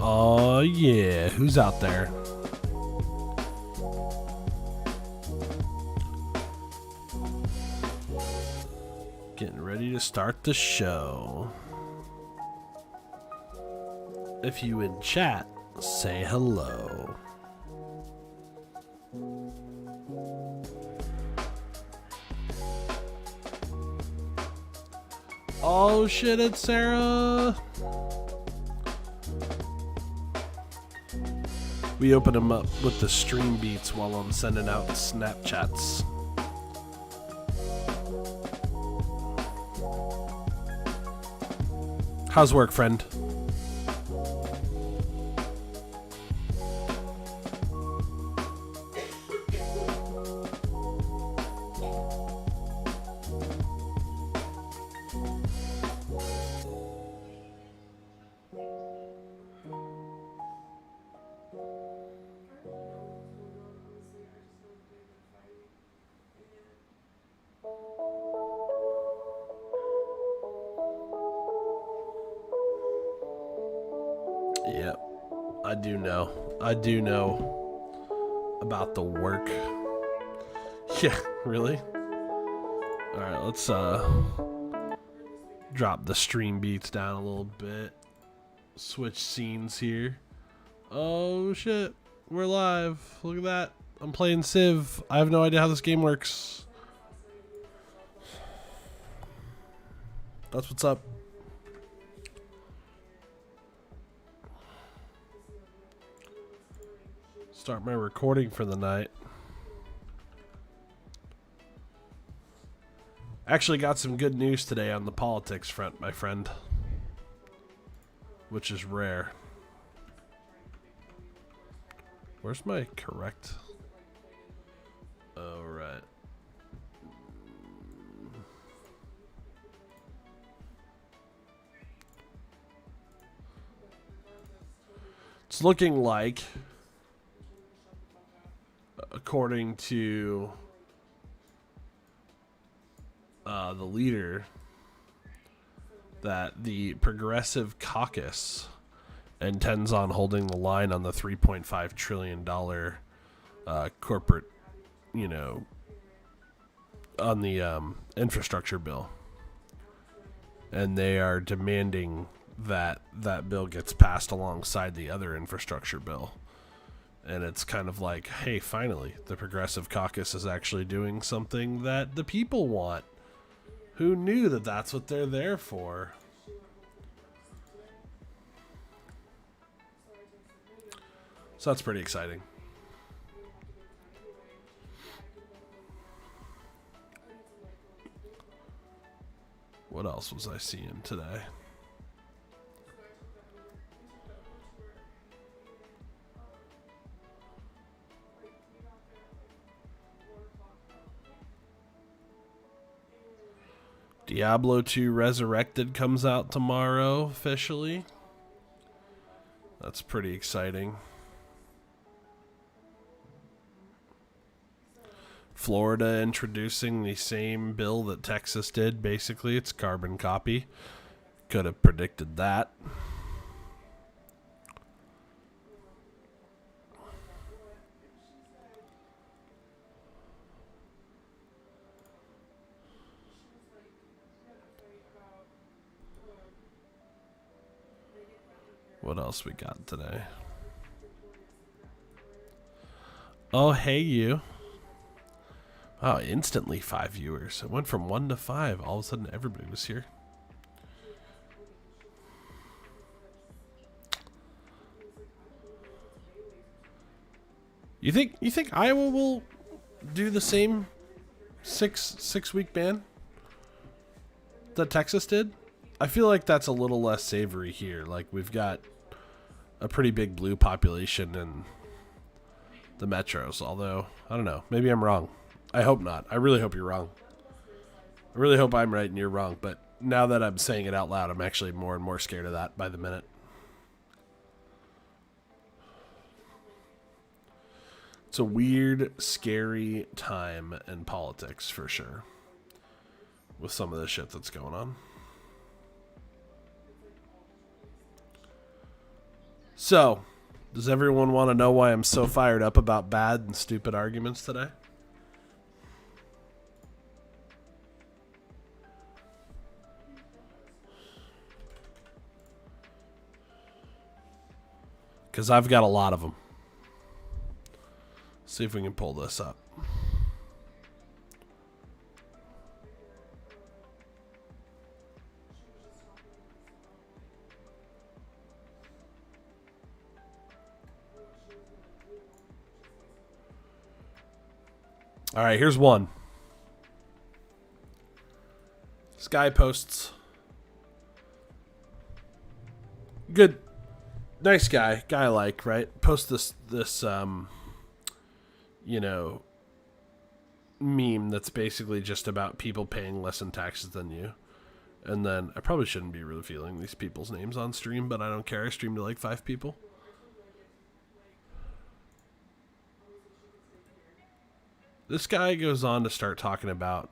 Oh yeah, who's out there? Getting ready to start the show. If you in chat, say hello. Oh shit, it's Sarah. We open them up with the stream beats while I'm sending out Snapchats. How's work, friend? Yep, I do know. I do know about the work. Yeah, really? Alright, let's drop the stream beats down a little bit. Switch scenes here. Oh shit, we're live. Look at that. I'm playing Civ. I have no idea how this game works. That's what's up. Start my recording for the night. Actually got some good news today on the politics front, my friend. Which is rare. Where's my correct? Oh, right. It's looking like, according to the leader, that the Progressive Caucus intends on holding the line on the $3.5 trillion corporate, on the infrastructure bill. And they are demanding that that bill gets passed alongside the other infrastructure bill. And it's kind of like, hey, finally, the Progressive Caucus is actually doing something that the people want. Who knew that that's what they're there for? So that's pretty exciting. What else was I seeing today? Diablo 2 Resurrected comes out tomorrow, officially. That's pretty exciting. Florida introducing the same bill that Texas did, basically. It's carbon copy. Could have predicted that. What else we got today? Oh, hey you. Wow, instantly 5 viewers. It went from 1 to 5. All of a sudden everybody was here. You think Iowa will do the same six week ban that Texas did? I feel like that's a little less savory here. Like, we've got a pretty big blue population in the metros, although I don't know, maybe I'm wrong. I hope not. I really hope you're wrong. I really hope I'm right and you're wrong, but now that I'm saying it out loud, I'm actually more and more scared of that by the minute. It's a weird, scary time in politics for sure, with some of the shit that's going on. So, does everyone want to know why I'm so fired up about bad and stupid arguments today? Because I've got a lot of them. See if we can pull this up. All right, here's one. This guy posts. Good, nice guy I like, right? Post this you know, meme that's basically just about people paying less in taxes than you. And then I probably shouldn't be revealing these people's names on stream, but I don't care. I stream to like 5 people. This guy goes on to start talking about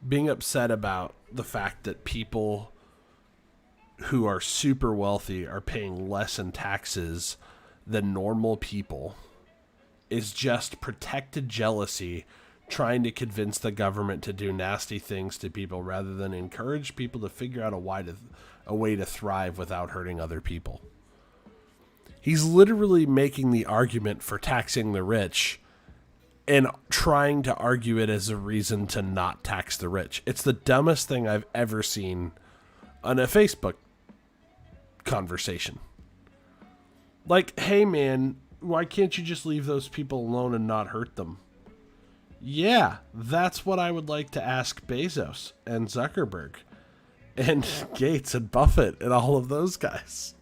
being upset about the fact that people who are super wealthy are paying less in taxes than normal people is just protected jealousy, trying to convince the government to do nasty things to people rather than encourage people to figure out a way to thrive without hurting other people. He's literally making the argument for taxing the rich and trying to argue it as a reason to not tax the rich. It's the dumbest thing I've ever seen on a Facebook conversation. Like, hey man, why can't you just leave those people alone and not hurt them? Yeah, that's what I would like to ask Bezos and Zuckerberg and Gates and Buffett and all of those guys.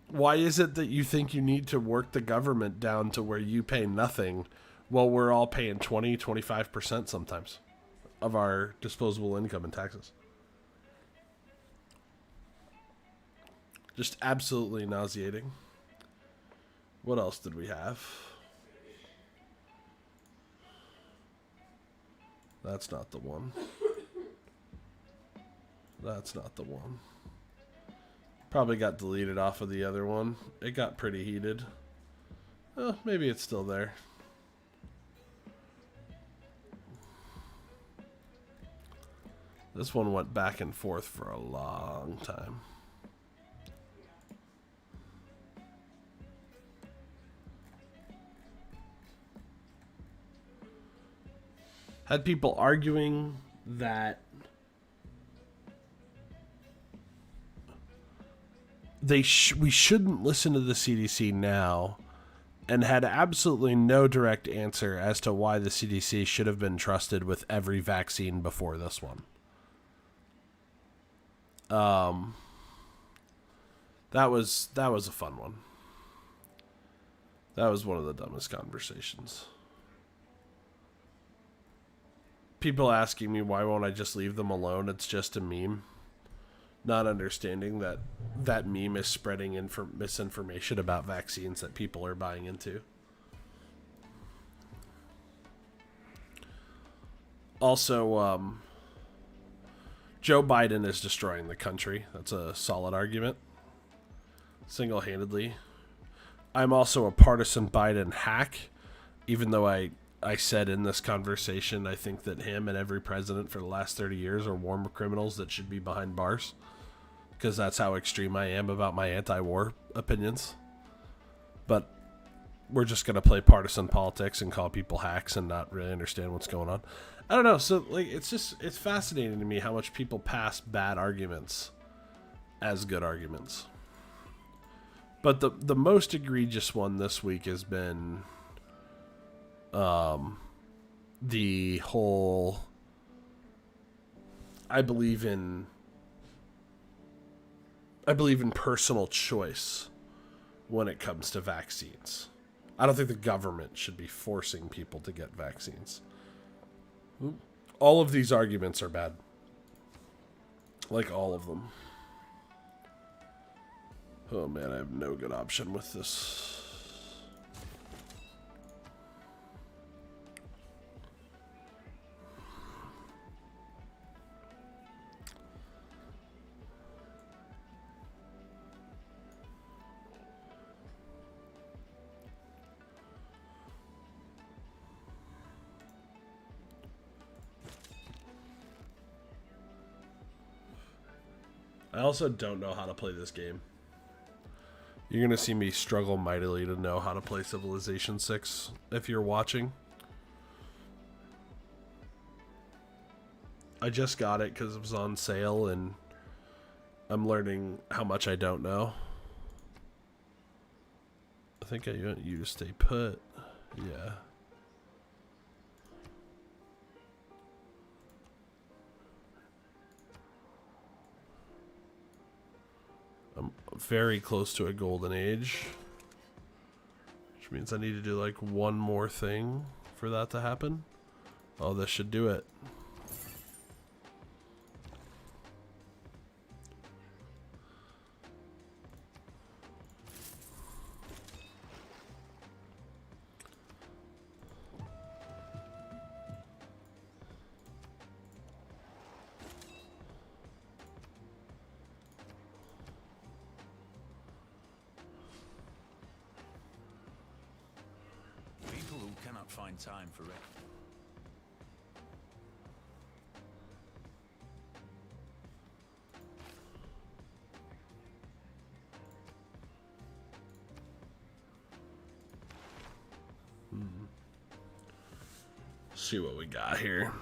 Why is it that you think you need to work the government down to where you pay nothing while we're all paying 20, 25% sometimes of our disposable income in taxes? Just absolutely nauseating. What else did we have? That's not the one. That's not the one. Probably got deleted off of the other one. It got pretty heated. Oh, maybe it's still there. This one went back and forth for a long time. Had people arguing that we shouldn't listen to the CDC now, and had absolutely no direct answer as to why the CDC should have been trusted with every vaccine before this one. That was a fun one. That was one of the dumbest conversations. People asking me why won't I just leave them alone? It's just a meme. Not understanding that that meme is spreading misinformation about vaccines that people are buying into. Also, Joe Biden is destroying the country. That's a solid argument. Single-handedly. I'm also a partisan Biden hack, even though I said in this conversation, I think that him and every president for the last 30 years are war criminals that should be behind bars. Because that's how extreme I am about my anti-war opinions. But we're just going to play partisan politics and call people hacks and not really understand what's going on. I don't know. So, like, it's fascinating to me how much people pass bad arguments as good arguments. But the most egregious one this week has been the whole I believe in personal choice when it comes to vaccines. I don't think the government should be forcing people to get vaccines. All of these arguments are bad. Like all of them. Oh man, I have no good option with this. I also don't know how to play this game. You're going to see me struggle mightily to know how to play Civilization 6 if you're watching. I just got it because it was on sale and I'm learning how much I don't know. I think I want you to stay put. Yeah. I'm very close to a golden age, which means I need to do like one more thing for that to happen. Oh, this should do it. Find time for it. See what we got here.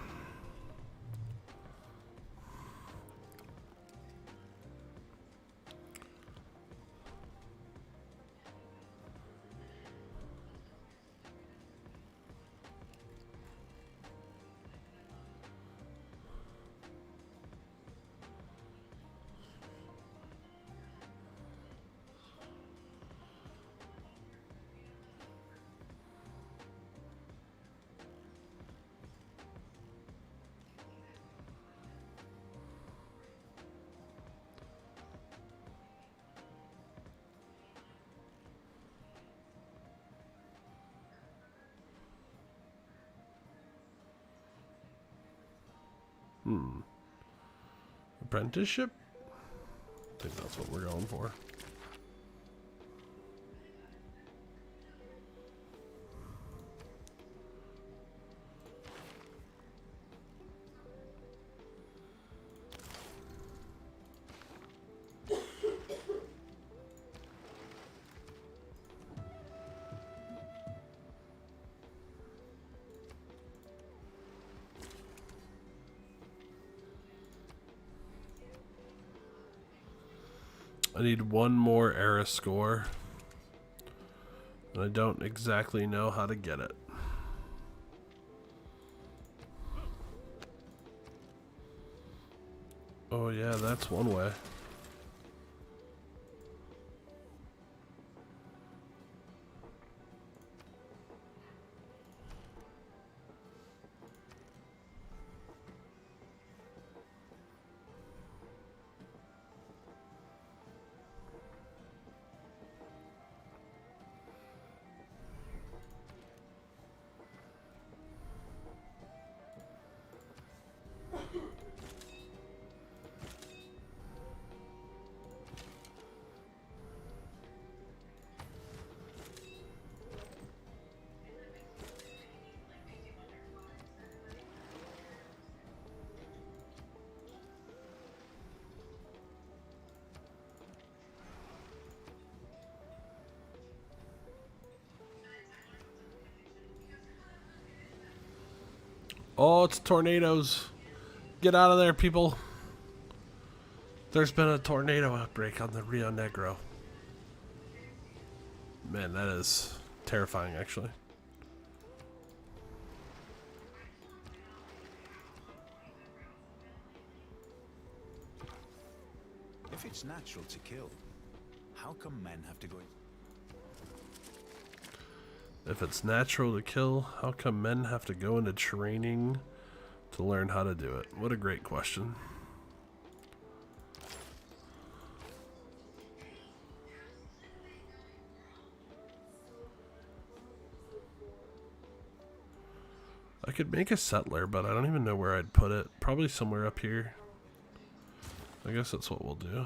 Apprenticeship? I think that's what we're going for. I need one more era score, and I don't exactly know how to get it. Oh yeah, that's one way. Oh, it's tornadoes. Get out of there, people. There's been a tornado outbreak on the Rio Negro. Man, that is terrifying, actually. If it's natural to kill, how come men have to go... If it's natural to kill, how come men have to go into training to learn how to do it? What a great question. I could make a settler, but I don't even know where I'd put it. Probably somewhere up here. I guess that's what we'll do.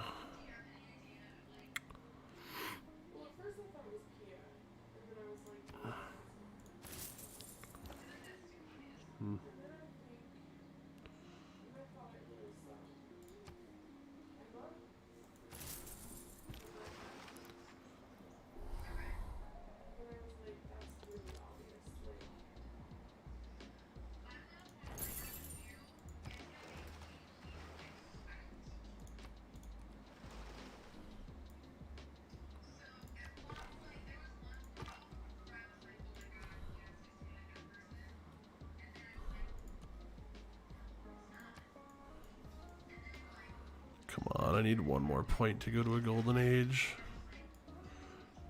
I need one more point to go to a golden age.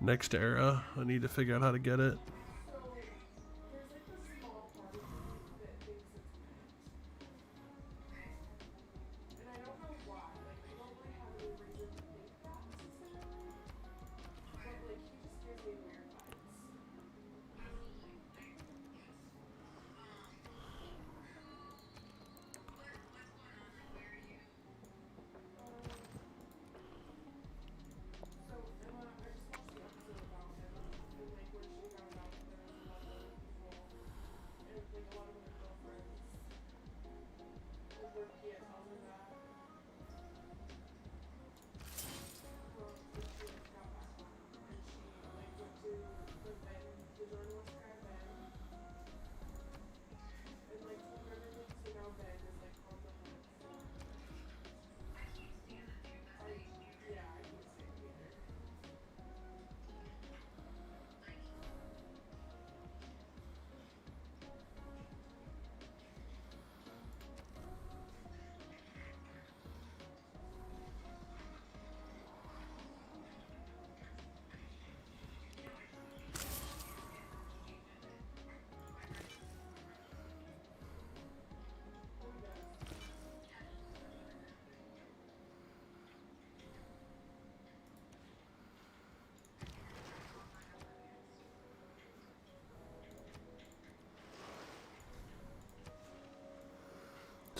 Next era, I need to figure out how to get it.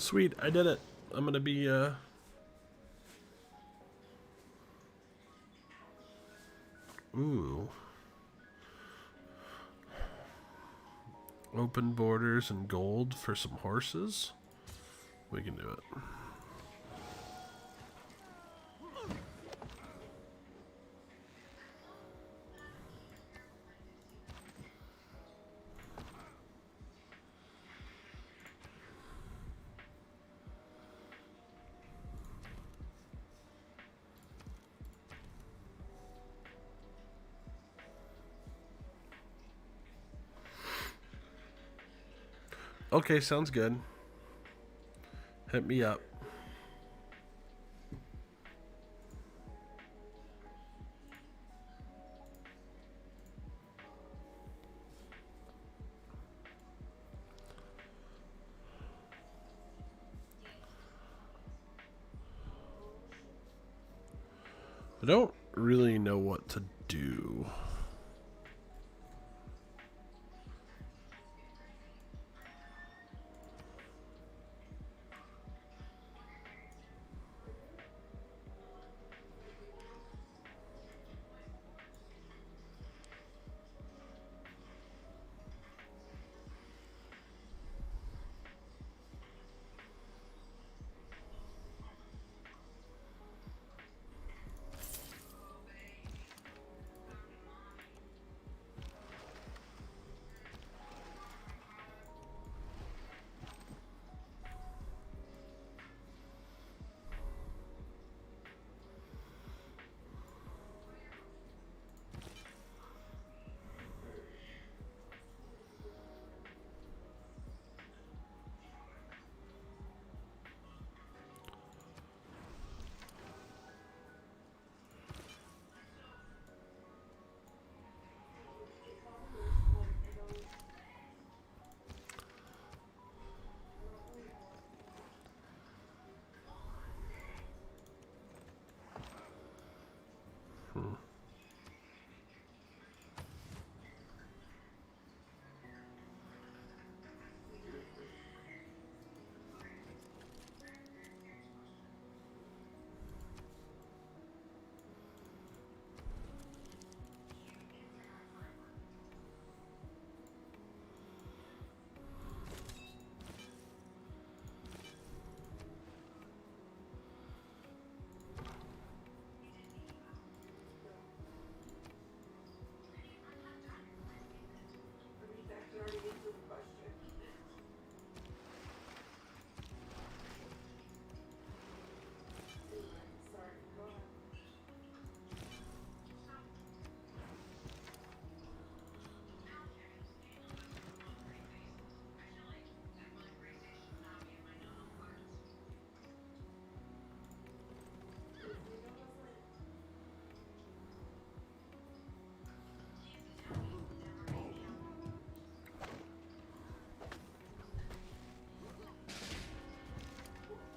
Sweet, I did it. I'm gonna be, Ooh. Open borders and gold for some horses. We can do it. Okay, sounds good. Hit me up. I don't really know what to do.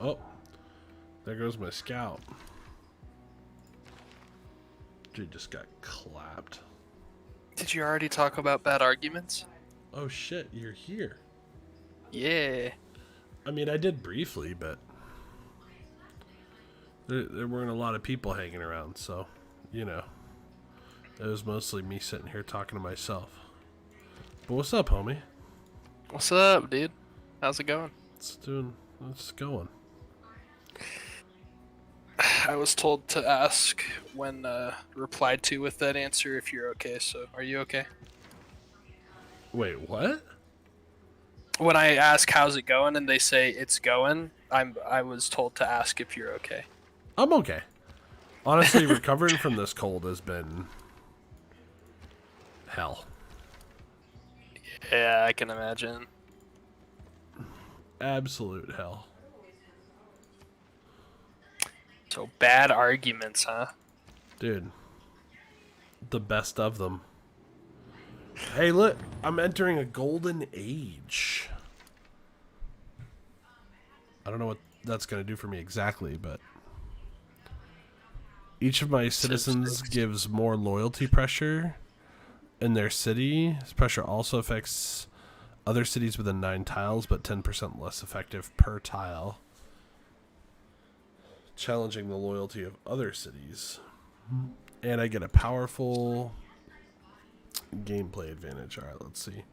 Oh, there goes my scout. Dude just got clapped. Did you already talk about bad arguments? Oh shit, you're here. Yeah. I mean, I did briefly, but there weren't a lot of people hanging around, so, you know. It was mostly me sitting here talking to myself. But what's up, homie? What's up, dude? How's it going? It's going. I was told to ask when replied to with that answer if you're okay, so are you okay? Wait, what? When I ask how's it going and they say it's going, I was told to ask if you're okay. I'm okay. Honestly, recovering from this cold has been hell. Yeah, I can imagine. Absolute hell. So bad arguments, huh? Dude. The best of them. Hey, look, I'm entering a golden age. I don't know what that's going to do for me exactly, but each of my citizens gives more loyalty pressure in their city. This pressure also affects other cities within 9 tiles, but 10% less effective per tile, challenging the loyalty of other cities. And I get a powerful gameplay advantage. Alright, let's see.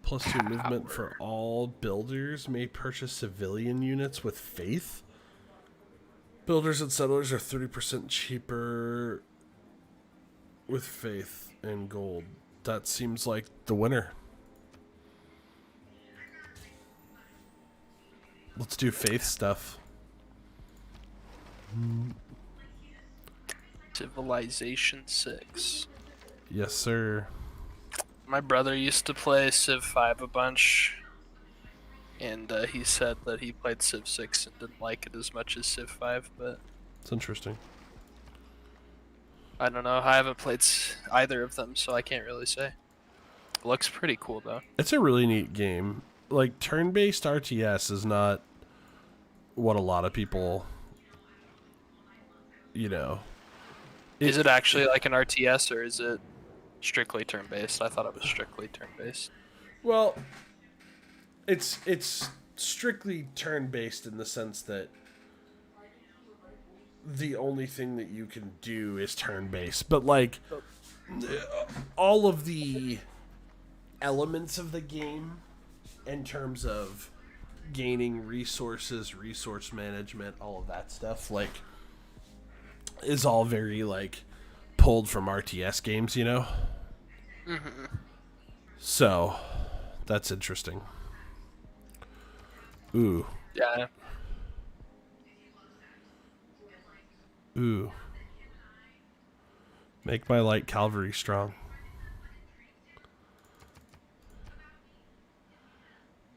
+2 movement for all builders may purchase civilian units with faith. Builders and settlers are 30% cheaper with faith and gold. That seems like the winner. Let's do faith stuff. Civilization 6. Yes, sir. My brother used to play Civ 5 a bunch, and he said that he played Civ 6 and didn't like it as much as Civ 5, but It's interesting. I don't know. I haven't played either of them, so I can't really say. It looks pretty cool, though. It's a really neat game. Like, turn-based RTS is not what a lot of people, you know. Is it actually like an RTS, or is it strictly turn-based? I thought it was strictly turn-based. Well, it's strictly turn-based in the sense that the only thing that you can do is turn-based. But, like, all of the elements of the game in terms of gaining resources, resource management, all of that stuff, like, is all very, like, pulled from RTS games, you know? Mm-hmm. So, that's interesting. Ooh. Yeah. Ooh. Make my light cavalry strong.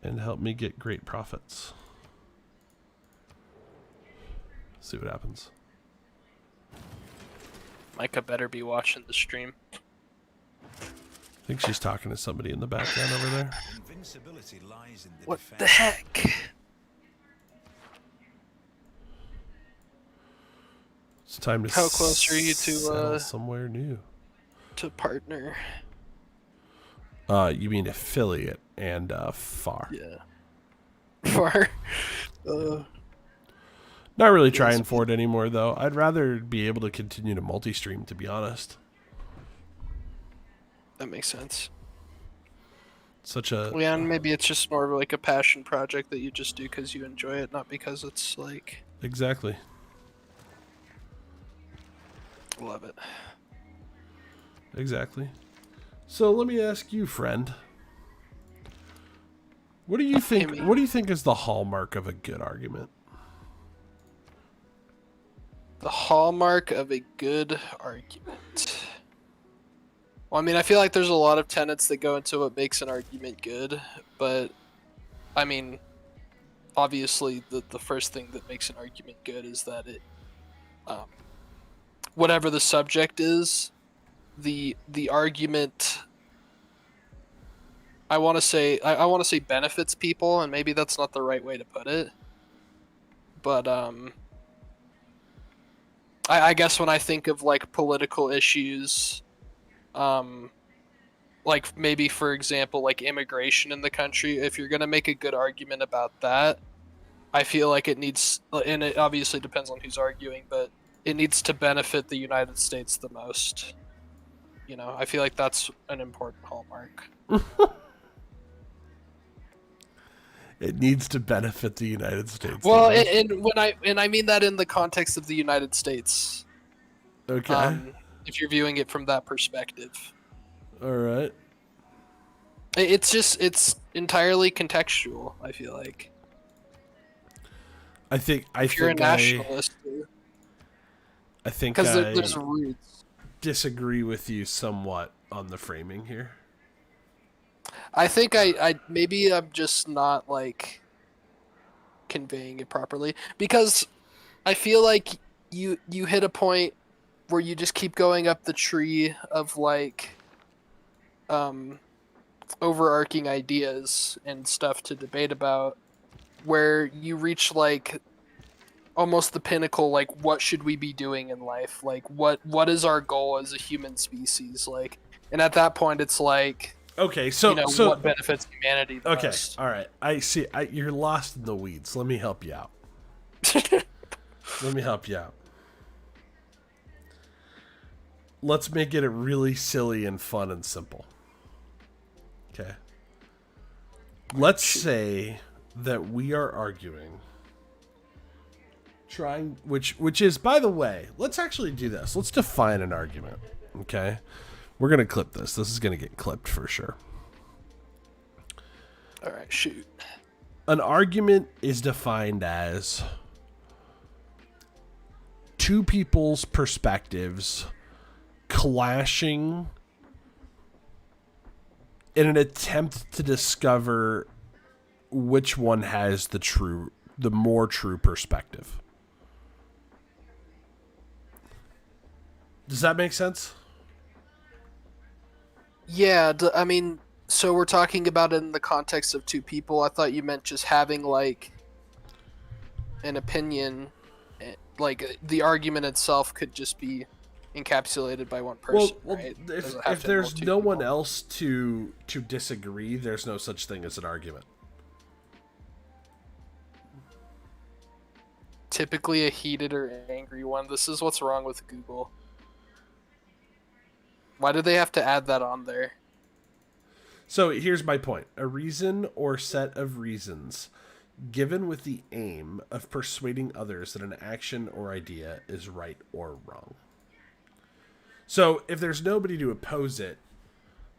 And help me get great profits. See what happens. Micah better be watching the stream. I think she's talking to somebody in the background over there. Invincibility lies in the What defense. the heck? It's time to How close are you to, settle somewhere new. To partner? You mean affiliate and far. Yeah. Far? Not really trying for it anymore, though. I'd rather be able to continue to multi-stream, to be honest. That makes sense. Such a... Yeah, and maybe it's just more of like a passion project that you just do because you enjoy it, not because it's like... Exactly. Love it. Exactly. So let me ask you, friend. What do you think? Amy. What do you think is the hallmark of a good argument? The hallmark of a good argument. Well, I mean, I feel like there's a lot of tenets that go into what makes an argument good, but I mean, obviously the first thing that makes an argument good is that it, whatever the subject is, the argument, I want to say benefits people, and maybe that's not the right way to put it, but I guess when I think of like political issues, like maybe for example like immigration in the country, if you're gonna make a good argument about that, I feel like it needs, and it obviously depends on who's arguing, but it needs to benefit the United States the most. You know, I feel like that's an important hallmark. It needs to benefit the United States. Well, and I mean that in the context of the United States. Okay. If you're viewing it from that perspective. All right. It's entirely contextual, I feel like. I think you're a nationalist, I think because there's roots. Disagree with you somewhat on the framing here. I think I maybe I'm just not like conveying it properly, because I feel like you hit a point where you just keep going up the tree of like overarching ideas and stuff to debate about, where you reach like almost the pinnacle, like what should we be doing in life, like what is our goal as a human species, like, and at that point it's like, okay, so what benefits humanity the most. All right, I see. You're lost in the weeds. Let me help you out. Let's make it really silly and fun and simple. Okay. Let's say that we are arguing, which is, by the way, let's actually do this. Let's define an argument. Okay. We're going to clip this. This is going to get clipped for sure. All right, shoot. An argument is defined as two people's perspectives clashing in an attempt to discover which one has the more true perspective. Does that make sense? Yeah, I mean, so we're talking about it in the context of two people. I thought you meant just having like an opinion, like the argument itself could just be encapsulated by one person. Well, right? if there's no one else to disagree, there's no such thing as an argument. Typically a heated or angry one. This is what's wrong with Google. Why do they have to add that on there? So here's my point. A reason or set of reasons given with the aim of persuading others that an action or idea is right or wrong. So if there's nobody to oppose it,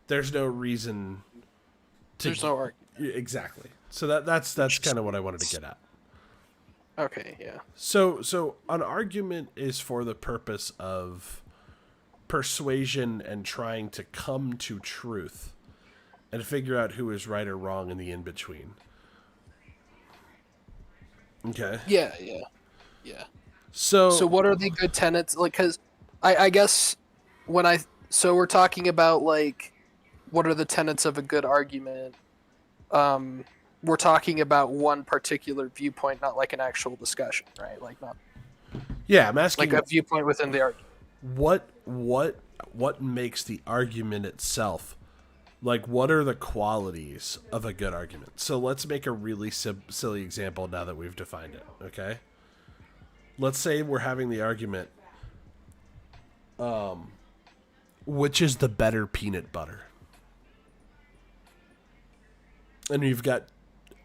there's no reason to... There's no argument. Exactly. So that's kind of what I wanted to get at. Okay, yeah. So an argument is for the purpose of persuasion and trying to come to truth and figure out who is right or wrong in the in-between. Okay. Yeah. So what are the good tenets? Like, because I guess so we're talking about like, what are the tenets of a good argument? We're talking about one particular viewpoint, not like an actual discussion, right? Like not. Yeah, I'm asking like a viewpoint within the argument. What makes the argument itself? Like, what are the qualities of a good argument? So let's make a really silly example now that we've defined it, okay? Let's say we're having the argument, which is the better peanut butter? And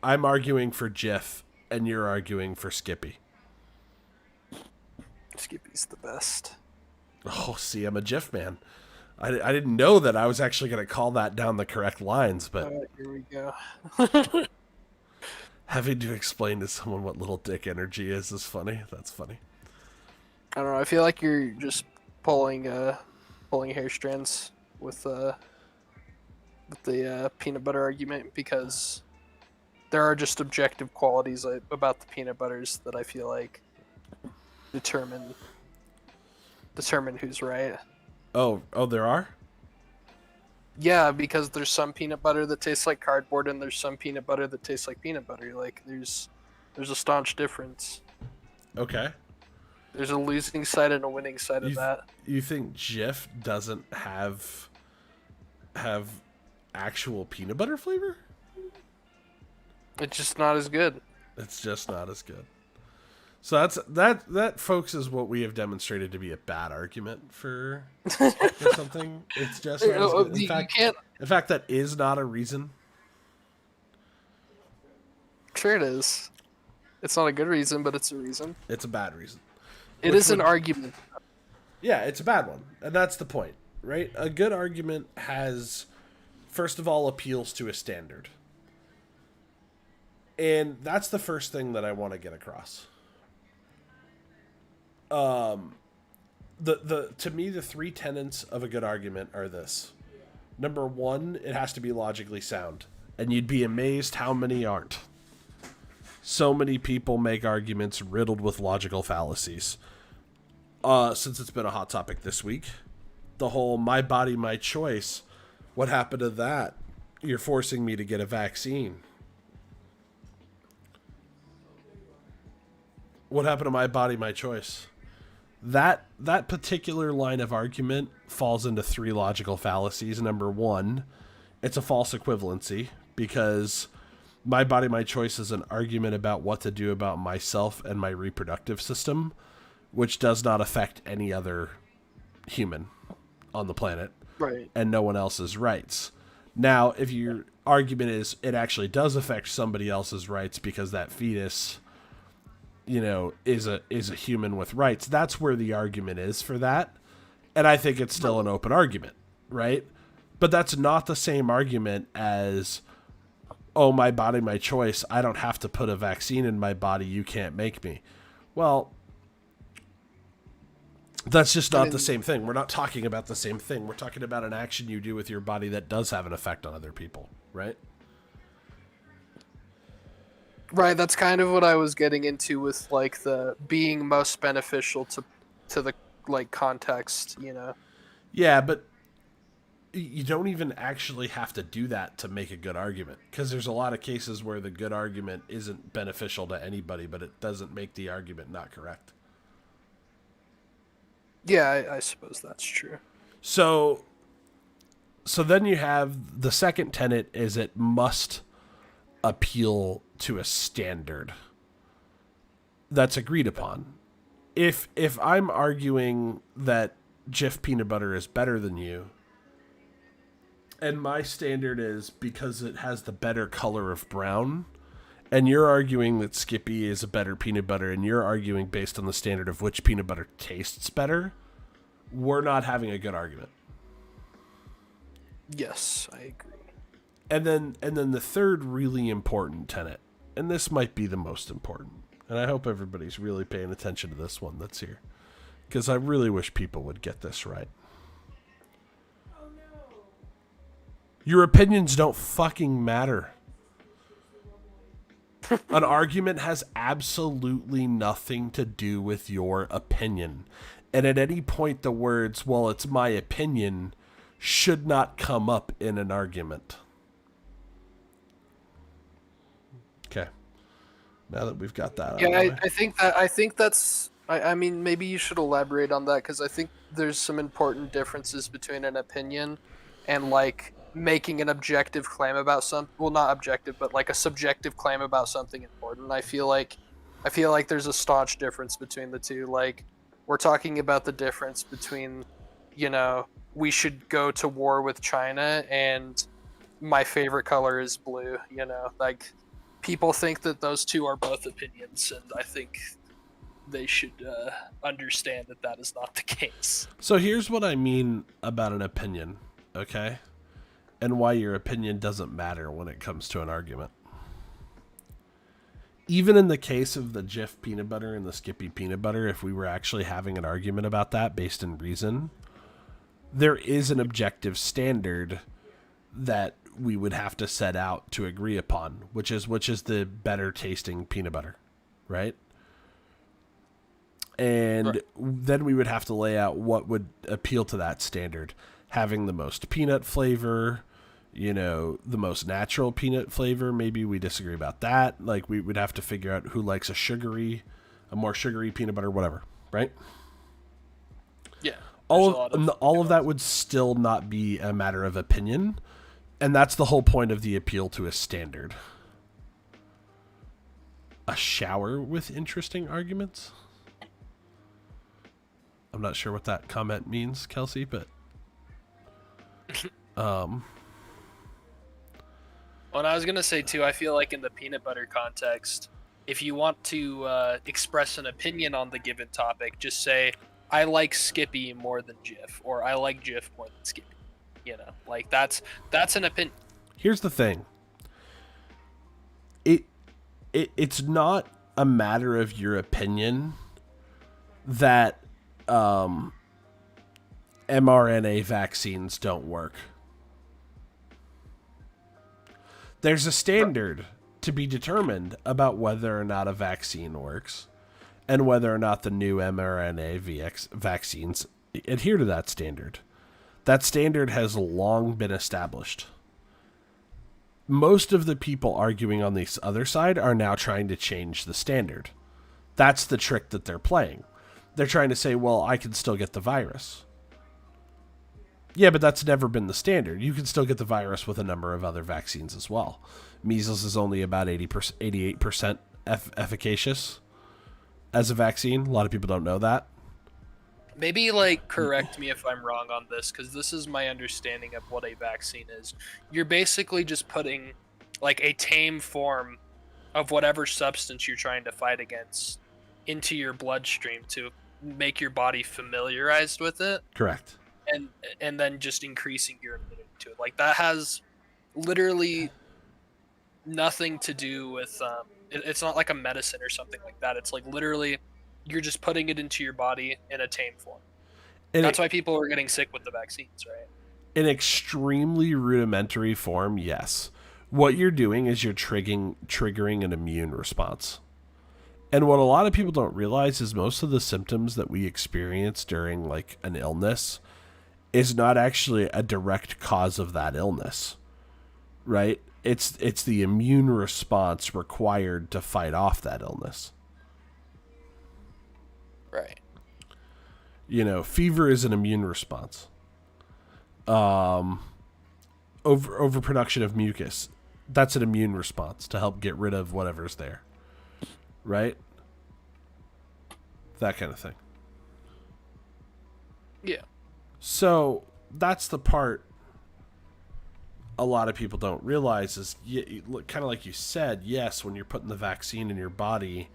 I'm arguing for Jif, and you're arguing for Skippy. Skippy's the best. Oh, see, I'm a Jif man. I didn't know that I was actually going to call that down the correct lines, but... Here we go. Having to explain to someone what little dick energy is funny. That's funny. I don't know. I feel like you're just pulling hair strands with the peanut butter argument, because there are just objective qualities about the peanut butters that I feel like determine who's right. Oh, there are? Yeah, because there's some peanut butter that tastes like cardboard, and there's some peanut butter that tastes like peanut butter. Like there's a staunch difference. Okay. There's a losing side and a winning side of that. You think Jif doesn't have actual peanut butter flavor? It's just not as good. It's just not as good. So that folks is what we have demonstrated to be a bad argument for something. It's just not as good. In fact, that is not a reason. Sure it is. It's not a good reason, but it's a reason. It's a bad reason. It is an argument. Yeah, it's a bad one. And that's the point, right? A good argument has, first of all, appeals to a standard. And that's the first thing that I want to get across. To me, the three tenets of a good argument are this. Number one, it has to be logically sound. And you'd be amazed how many aren't. So many people make arguments riddled with logical fallacies. Since it's been a hot topic this week, the whole my body, my choice. What happened to that? You're forcing me to get a vaccine. What happened to my body, my choice? That particular line of argument falls into three logical fallacies. Number one, it's a false equivalency because my body, my choice is an argument about what to do about myself and my reproductive system, which does not affect any other human on the planet. Right. And no one else's rights. Now, if your argument is it actually does affect somebody else's rights because that fetus, is a human with rights, that's where the argument is for that. And I think it's still an open argument, right? But that's not the same argument as, oh, my body, my choice. I don't have to put a vaccine in my body. You can't make me. Well, that's just not the same thing. We're not talking about the same thing. We're talking about an action you do with your body that does have an effect on other people, right? Right, that's kind of what I was getting into with like the being most beneficial to the like context, Yeah, but you don't even actually have to do that to make a good argument, because there's a lot of cases where the good argument isn't beneficial to anybody, but it doesn't make the argument not correct. Yeah, I suppose that's true. So then you have the second tenet is it must appeal to a standard that's agreed upon. If I'm arguing that Jif peanut butter is better than you, and my standard is because it has the better color of brown, and you're arguing that Skippy is a better peanut butter, and you're arguing based on the standard of which peanut butter tastes better, we're not having a good argument. Yes, I agree. And then the third really important tenet, and this might be the most important, and I hope everybody's really paying attention to this one that's here, because I really wish people would get this right. Oh, no. Your opinions don't fucking matter. An argument has absolutely nothing to do with your opinion. And at any point, the words, well, it's my opinion, should not come up in an argument. Okay. Now that we've got that out of the way. I think that's I mean, maybe you should elaborate on that, because I think there's some important differences between an opinion and like making an objective claim about not objective, but like a subjective claim about something important. I feel like there's a staunch difference between the two. Like, we're talking about the difference between, we should go to war with China and my favorite color is blue, like people think that those two are both opinions, and I think they should understand that that is not the case. So here's what I mean about an opinion, okay? And why your opinion doesn't matter when it comes to an argument. Even in the case of the Jif peanut butter and the Skippy peanut butter, if we were actually having an argument about that based in reason, there is an objective standard that we would have to set out to agree upon, which is the better tasting peanut butter, right? And then we would have to lay out what would appeal to that standard. Having the most peanut flavor, the most natural peanut flavor. Maybe we disagree about that. Like, we would have to figure out who likes a sugary a more sugary peanut butter, whatever, right? Yeah. All of that would still not be a matter of opinion, and that's the whole point of the appeal to a standard. A shower with interesting arguments? I'm not sure what that comment means, Kelsey, but Well, and I was gonna say too, I feel like in the peanut butter context, if you want to express an opinion on the given topic, just say, I like Skippy more than Jif, or I like Jif more than Skippy. You know, like that's an opinion. Here's the thing. It's not a matter of your opinion that mRNA vaccines don't work. There's a standard to be determined about whether or not a vaccine works and whether or not the new mRNA vaccines adhere to that standard. That standard has long been established. Most of the people arguing on this other side are now trying to change the standard. That's the trick that they're playing. They're trying to say, well, I can still get the virus. Yeah, but that's never been the standard. You can still get the virus with a number of other vaccines as well. Measles is only about 88% efficacious as a vaccine. A lot of people don't know that. Maybe, like, correct me if I'm wrong on this, because this is my understanding of what a vaccine is. You're basically just putting, like, a tame form of whatever substance you're trying to fight against into your bloodstream to make your body familiarized with it. Correct. And then just increasing your immunity to it. Like, that has literally nothing to do with... it's not like a medicine or something like that. It's, like, literally... You're just putting it into your body in a tame form. And that's why people are getting sick with the vaccines, right? In extremely rudimentary form, yes. What you're doing is you're triggering an immune response. And what a lot of people don't realize is most of the symptoms that we experience during like an illness is not actually a direct cause of that illness, right? It's the immune response required to fight off that illness. Right. You know, fever is an immune response. Overproduction of mucus, that's an immune response to help get rid of whatever's there. Right? That kind of thing. Yeah. So, that's the part a lot of people don't realize is, kind of like you said, yes, when you're putting the vaccine in your body,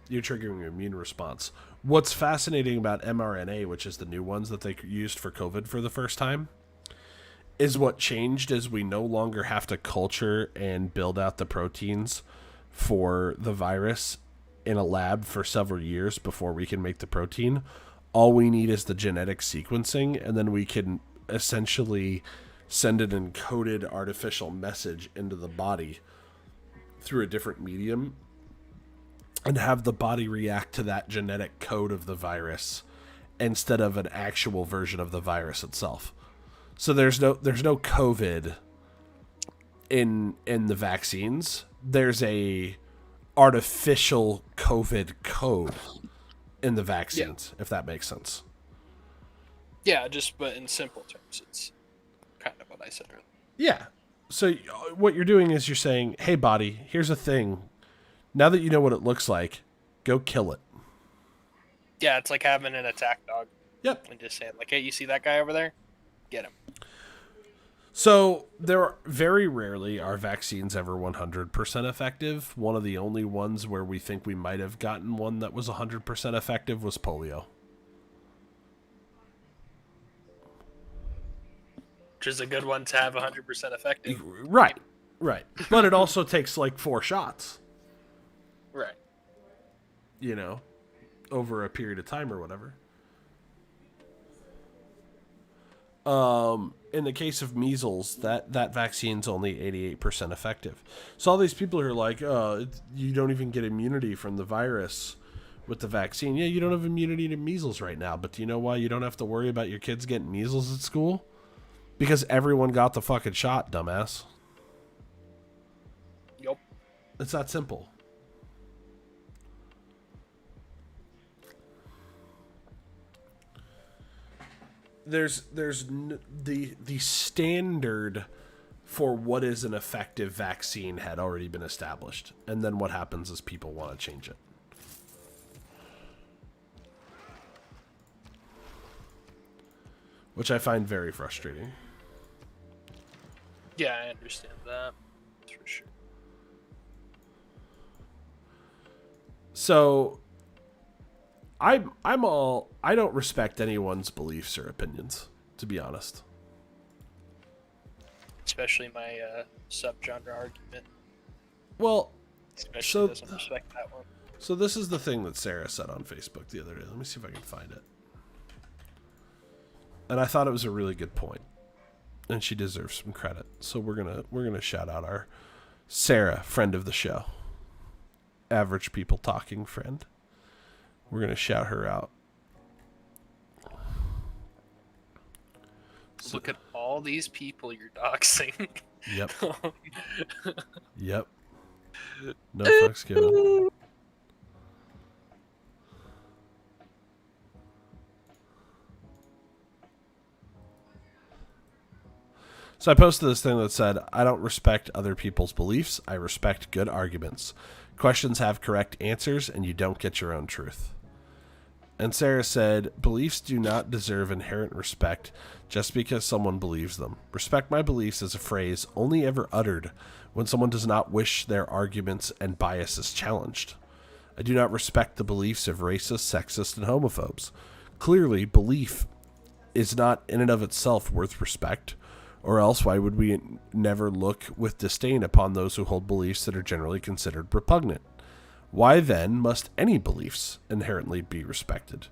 you're triggering an immune response. What's fascinating about mRNA, which is the new ones that they used for COVID for the first time, is what changed is we no longer have to culture and build out the proteins for the virus in a lab for several years before we can make the protein. All we need is the genetic sequencing, and then we can essentially send an encoded artificial message into the body through a different medium and have the body react to that genetic code of the virus instead of an actual version of the virus itself. So there's no COVID in the vaccines. There's a artificial COVID code in the vaccines, if that makes sense. Yeah, but in simple terms, it's kind of what I said earlier. Yeah. So what you're doing is you're saying, hey, body, here's a thing. Now that you know what it looks like, go kill it. Yeah, it's like having an attack dog. Yep. And just saying, like, hey, you see that guy over there? Get him. So very rarely are vaccines ever 100% effective. One of the only ones where we think we might have gotten one that was 100% effective was polio. Which is a good one to have 100% effective. Right. But it also takes like 4 shots. Right. You know, over a period of time or whatever. In the case of measles, that vaccine's only 88% effective. So all these people are like, you don't even get immunity from the virus with the vaccine. Yeah, you don't have immunity to measles right now, but do you know why you don't have to worry about your kids getting measles at school? Because everyone got the fucking shot, dumbass. Yup. It's that simple. the standard for what is an effective vaccine had already been established, and then what happens is people want to change it. Which I find very frustrating. Yeah, I understand that. For sure. So I don't respect anyone's beliefs or opinions, to be honest. Especially my subgenre argument. Well, Especially doesn't respect that one. So this is the thing that Sarah said on Facebook the other day. Let me see if I can find it. And I thought it was a really good point, and she deserves some credit. So we're gonna shout out our Sarah, friend of the show, average people talking friend. We're gonna shout her out. Look at all these people you're doxing. Yep. Yep. No fucks given. So I posted this thing that said, I don't respect other people's beliefs. I respect good arguments. Questions have correct answers, and you don't get your own truth. And Sarah said, beliefs do not deserve inherent respect just because someone believes them. Respect my beliefs is a phrase only ever uttered when someone does not wish their arguments and biases challenged. I do not respect the beliefs of racists, sexist, and homophobes. Clearly, belief is not in and of itself worth respect, or else why would we never look with disdain upon those who hold beliefs that are generally considered repugnant? Why then must any beliefs inherently be respected?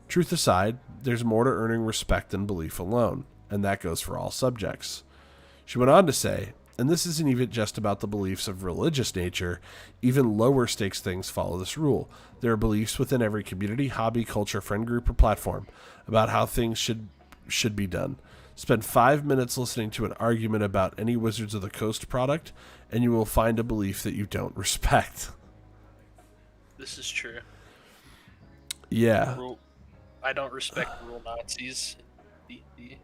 Truth aside, there's more to earning respect than belief alone, and that goes for all subjects. She went on to say, and this isn't even just about the beliefs of religious nature, even lower stakes things follow this rule. There are beliefs within every community, hobby, culture, friend group, or platform about how things should be done. Spend 5 minutes listening to an argument about any Wizards of the Coast product, and you will find a belief that you don't respect. This is true. Yeah. I don't respect rule Nazis. D&D.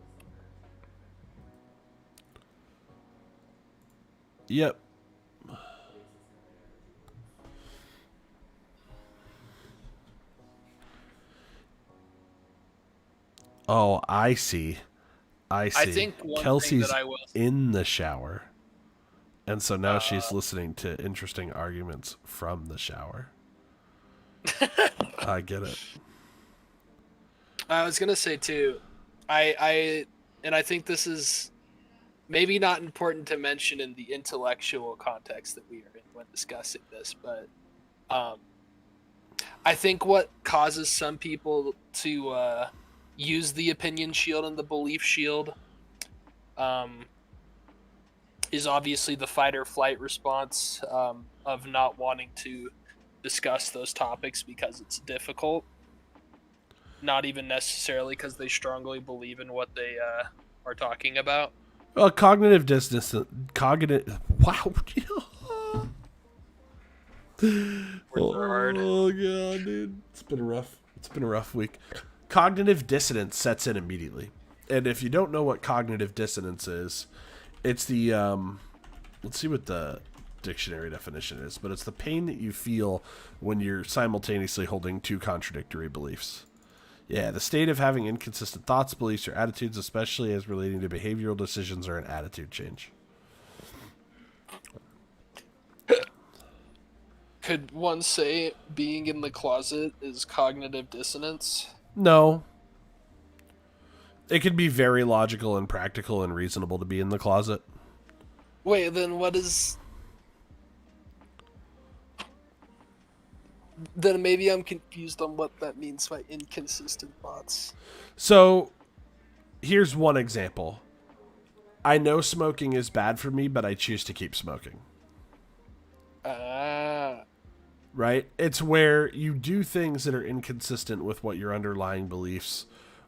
Yep. Oh, I see. I think one Kelsey's thing that I will in the shower. And so now she's listening to interesting arguments from the shower. I get it. I was gonna say too, I think this is maybe not important to mention in the intellectual context that we are in when discussing this, but I think what causes some people to use the opinion shield and the belief shield is obviously the fight or flight response of not wanting to discuss those topics because it's difficult. Not even necessarily because they strongly believe in what they are talking about. Well, cognitive dissonance. Wow. Hard. Oh god, dude, it's been a rough week. Cognitive dissonance sets in immediately, and if you don't know what cognitive dissonance is, it's the let's see what the dictionary definition is, but it's the pain that you feel when you're simultaneously holding two contradictory beliefs. Yeah, the state of having inconsistent thoughts, beliefs, or attitudes, especially as relating to behavioral decisions or an attitude change. Could one say being in the closet is cognitive dissonance? No. It could be very logical and practical and reasonable to be in the closet. Wait, then what is... Then maybe I'm confused on what that means by inconsistent thoughts. So, here's one example. I know smoking is bad for me, but I choose to keep smoking. Right? It's where you do things that are inconsistent with what your underlying beliefs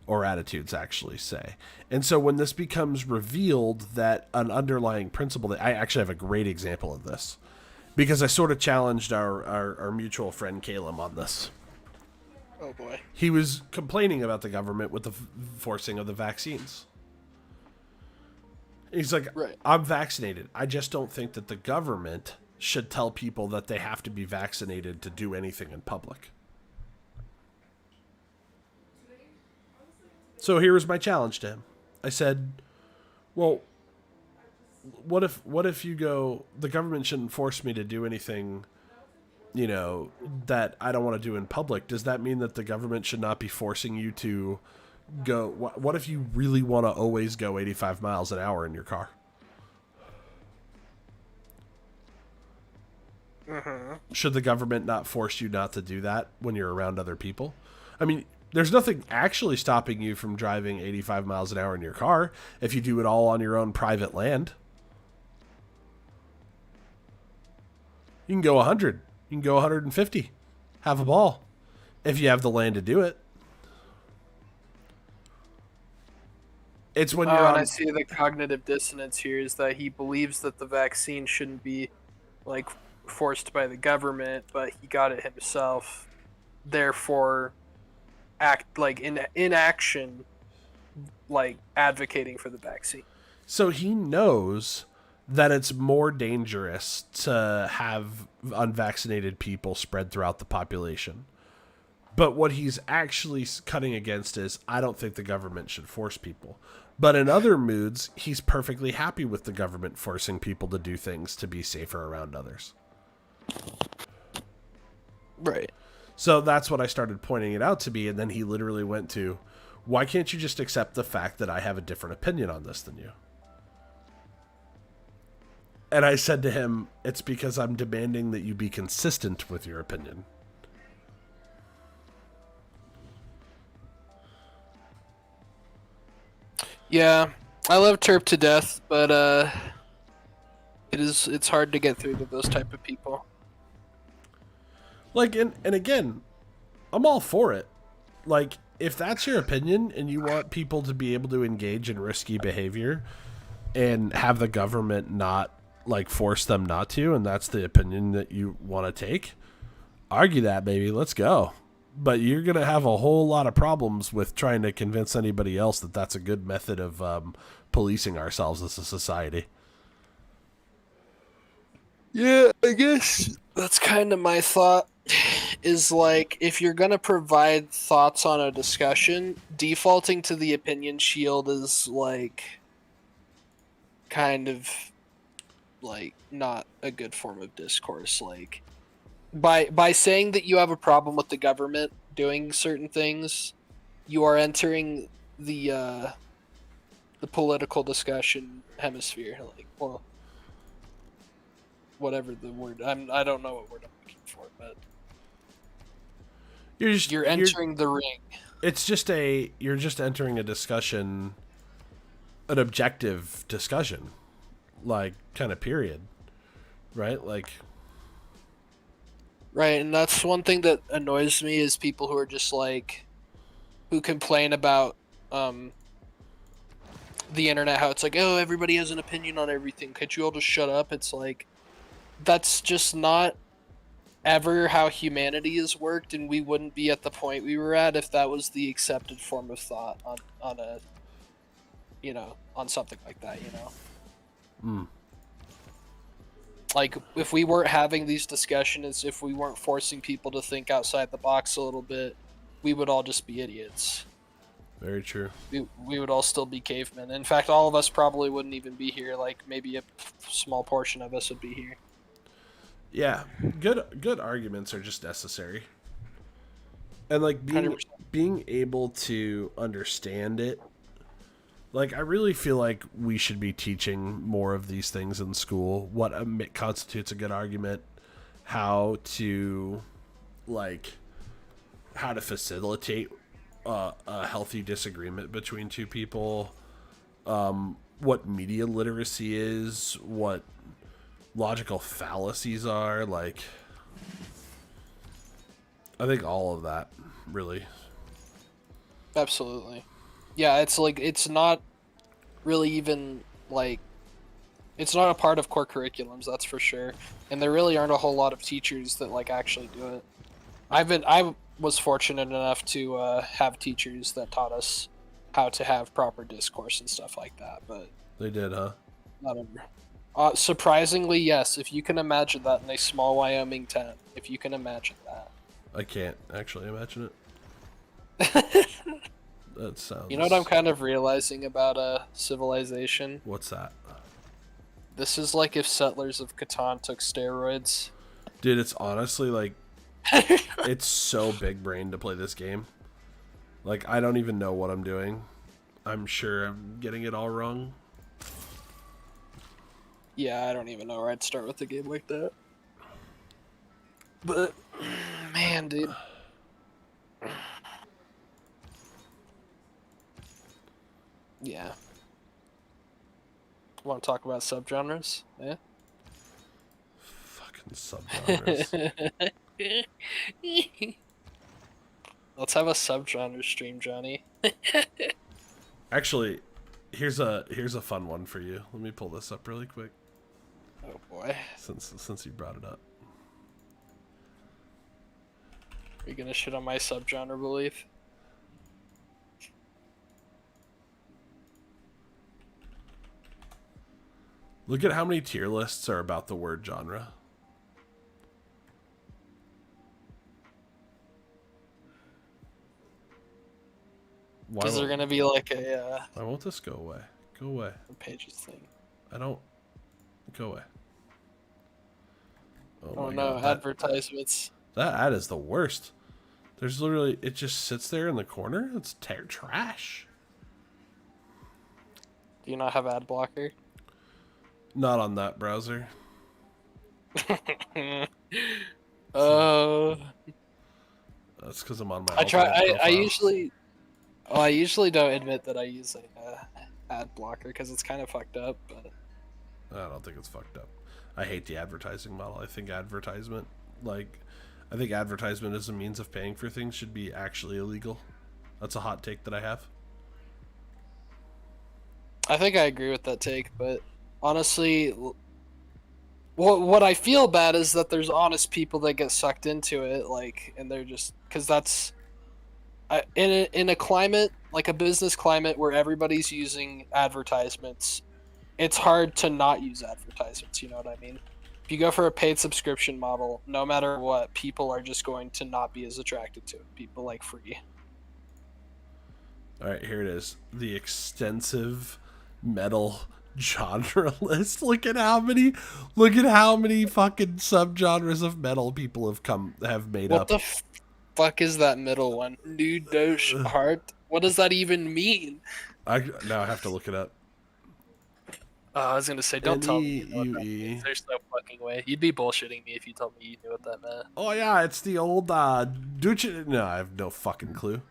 or attitudes actually say. And so when this becomes revealed that an underlying principle, that I actually have a great example of this, because I sort of challenged our mutual friend Caleb on this. Oh boy. He was complaining about the government with the forcing of the vaccines. He's like, Right. I'm vaccinated. I just don't think that the government should tell people that they have to be vaccinated to do anything in public. So here was my challenge to him. I said, well, what if you go, the government shouldn't force me to do anything, you know, that I don't want to do in public. Does that mean that the government should not be forcing you to go? What if you really want to always go 85 miles an hour in your car? Should the government not force you not to do that when you're around other people? I mean, there's nothing actually stopping you from driving 85 miles an hour in your car if you do it all on your own private land. You can go 100. You can go 150. Have a ball if you have the land to do it. It's when you're on... And I see the cognitive dissonance here is that he believes that the vaccine shouldn't be, like, forced by the government, but he got it himself. Therefore, act like in inaction, like advocating for the vaccine. So he knows that it's more dangerous to have unvaccinated people spread throughout the population. But what he's actually cutting against is, I don't think the government should force people. But in other moods, he's perfectly happy with the government forcing people to do things to be safer around others. Right. So that's what I started pointing it out to be, and then he literally went to, why can't you just accept the fact that I have a different opinion on this than you? And I said to him, it's because I'm demanding that you be consistent with your opinion. Yeah, I love Terp to death, but it's hard to get through to those type of people. Like, and again, I'm all for it. Like, if that's your opinion and you want people to be able to engage in risky behavior and have the government not, like, force them not to, and that's the opinion that you want to take, argue that, baby. Let's go. But you're going to have a whole lot of problems with trying to convince anybody else that that's a good method of policing ourselves as a society. Yeah, I guess that's kind of my thought. Is like, if you're gonna provide thoughts on a discussion, defaulting to the opinion shield is like kind of like not a good form of discourse. Like, by saying that you have a problem with the government doing certain things, you are entering the political discussion hemisphere. Like, well, whatever the word, I don't know what word I'm looking for, but you're entering the ring. It's just you're just entering a discussion, an objective discussion, like, kind of period, right? Like, right, and that's one thing that annoys me is people who are just like, who complain about the internet, how it's like, oh, everybody has an opinion on everything. Could you all just shut up? It's like, that's just not ever how humanity has worked, and we wouldn't be at the point we were at if that was the accepted form of thought on a, you know, on something like that, you know. Like, if we weren't having these discussions, if we weren't forcing people to think outside the box a little bit, we would all just be idiots. Very true. We would all still be cavemen. In fact, all of us probably wouldn't even be here. Like, maybe a small portion of us would be here. Yeah, good arguments are just necessary. And, like, being able to understand it. Like, I really feel like we should be teaching more of these things in school. What constitutes a good argument, how to facilitate a healthy disagreement between two people, what media literacy is, what logical fallacies are. Like, I think all of that, really. Absolutely. Yeah, it's like, it's not really even, like, it's not a part of core curriculums, that's for sure. And there really aren't a whole lot of teachers that, like, actually do it. was fortunate enough to have teachers that taught us how to have proper discourse and stuff like that. But They did, huh? not ever. Surprisingly, yes. If you can imagine that in a small Wyoming town, if you can imagine that. I can't actually imagine it. That sounds... You know what I'm kind of realizing about Civilization? What's that? This is like if Settlers of Catan took steroids. Dude, it's honestly like... it's so big brain to play this game. Like, I don't even know what I'm doing. I'm sure I'm getting it all wrong. Yeah, I don't even know where I'd start with a game like that. But, man, dude. Yeah. Want to talk about subgenres? Yeah. Fucking subgenres. Let's have a subgenre stream, Johnny. Actually, here's a fun one for you. Let me pull this up really quick. Oh boy. Since you brought it up. Are you gonna shit on my subgenre belief? Look at how many tier lists are about the word genre. Is there gonna be like a why won't this go away? Go away. pages thing? I don't... Go away. Oh my no, God. advertisements. That ad is the worst. There's literally... It just sits there in the corner. It's trash. Do you not have ad blocker? Not on that browser. Oh. That's because I'm on my... I try. alternate I profile. usually. Oh, I usually don't admit that I use a ad blocker because it's kind of fucked up. But I don't think it's fucked up. I hate the advertising model. I think advertisement, I think advertisement as a means of paying for things should be actually illegal. That's a hot take that I have. I think I agree with that take. But honestly, what I feel bad is that there's honest people that get sucked into it, and they're just because that's. In a climate like a business climate where everybody's using advertisements, it's hard to not use advertisements. You know what I mean? If you go for a paid subscription model, no matter what, people are just going to not be as attracted to it. People like free. All right, here it is. The extensive metal genre list. Look at how many fucking subgenres of metal people have made What up. the fuck is that middle one? New Doge Heart? What does that even mean? Now I have to look it up. I was gonna say, don't tell me you know what that N-E-U-E. means. There's no fucking way. You'd be bullshitting me if you told me you knew what that meant. Oh yeah, it's the old Duce. No, I have no fucking clue.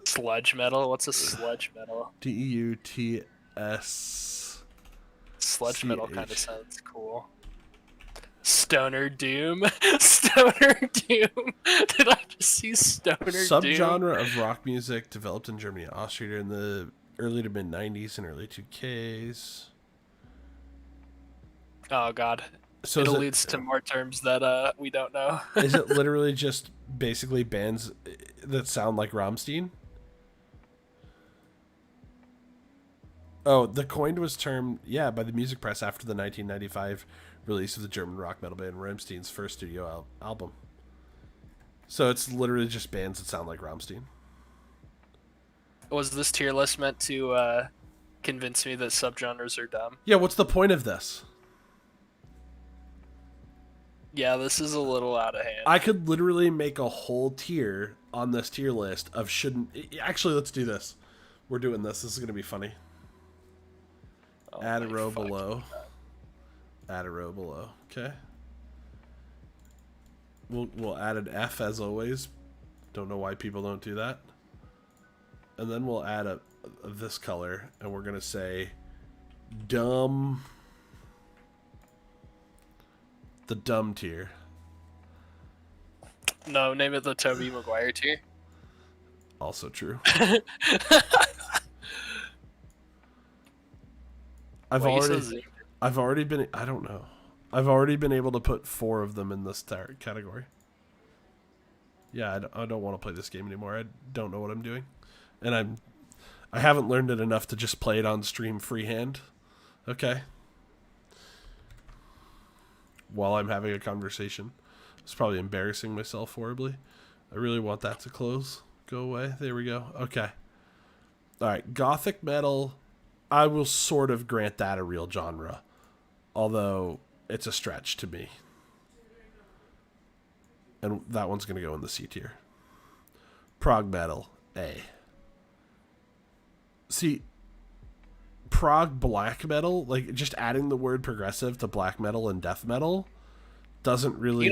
Sludge metal? What's a sludge metal? DEUTS. Sludge metal kind of CH. sounds cool. Stoner Doom? Stoner Doom? Did I just see Stoner Doom? Subgenre of rock music developed in Germany and Austria in the early to mid 90s and early 2Ks. Oh god. So it alludes to more terms that we don't know. Is it literally just basically bands that sound like Rammstein? Oh, the coined was termed, by the music press after the 1995 release of the German rock metal band Rammstein's first studio album. So it's literally just bands that sound like Rammstein. Was this tier list meant to convince me that subgenres are dumb? Yeah, what's the point of this? Yeah, this is a little out of hand. I could literally make a whole tier on this tier list of shouldn't... Actually, let's do this. We're doing this. This is going to be funny. Oh Add a my row fucking below. God. Add a row below. Okay. We'll add an F as always. Don't know why people don't do that. And then we'll add a this color, and we're gonna say dumb. The dumb tier. No, name it the Tobey Maguire tier. Also true. Why are you so zoomed? I've already been. I don't know. I've already been able to put 4 of them in this category. Yeah, I don't want to play this game anymore. I don't know what I'm doing, and I haven't learned it enough to just play it on stream freehand. Okay. While I'm having a conversation, it's probably embarrassing myself horribly. I really want that to close. Go away. There we go. Okay. All right. Gothic metal. I will sort of grant that a real genre, although it's a stretch to me. And that one's going to go in the C tier. Prog metal, A. See, prog black metal, like just adding the word progressive to black metal and death metal doesn't really... You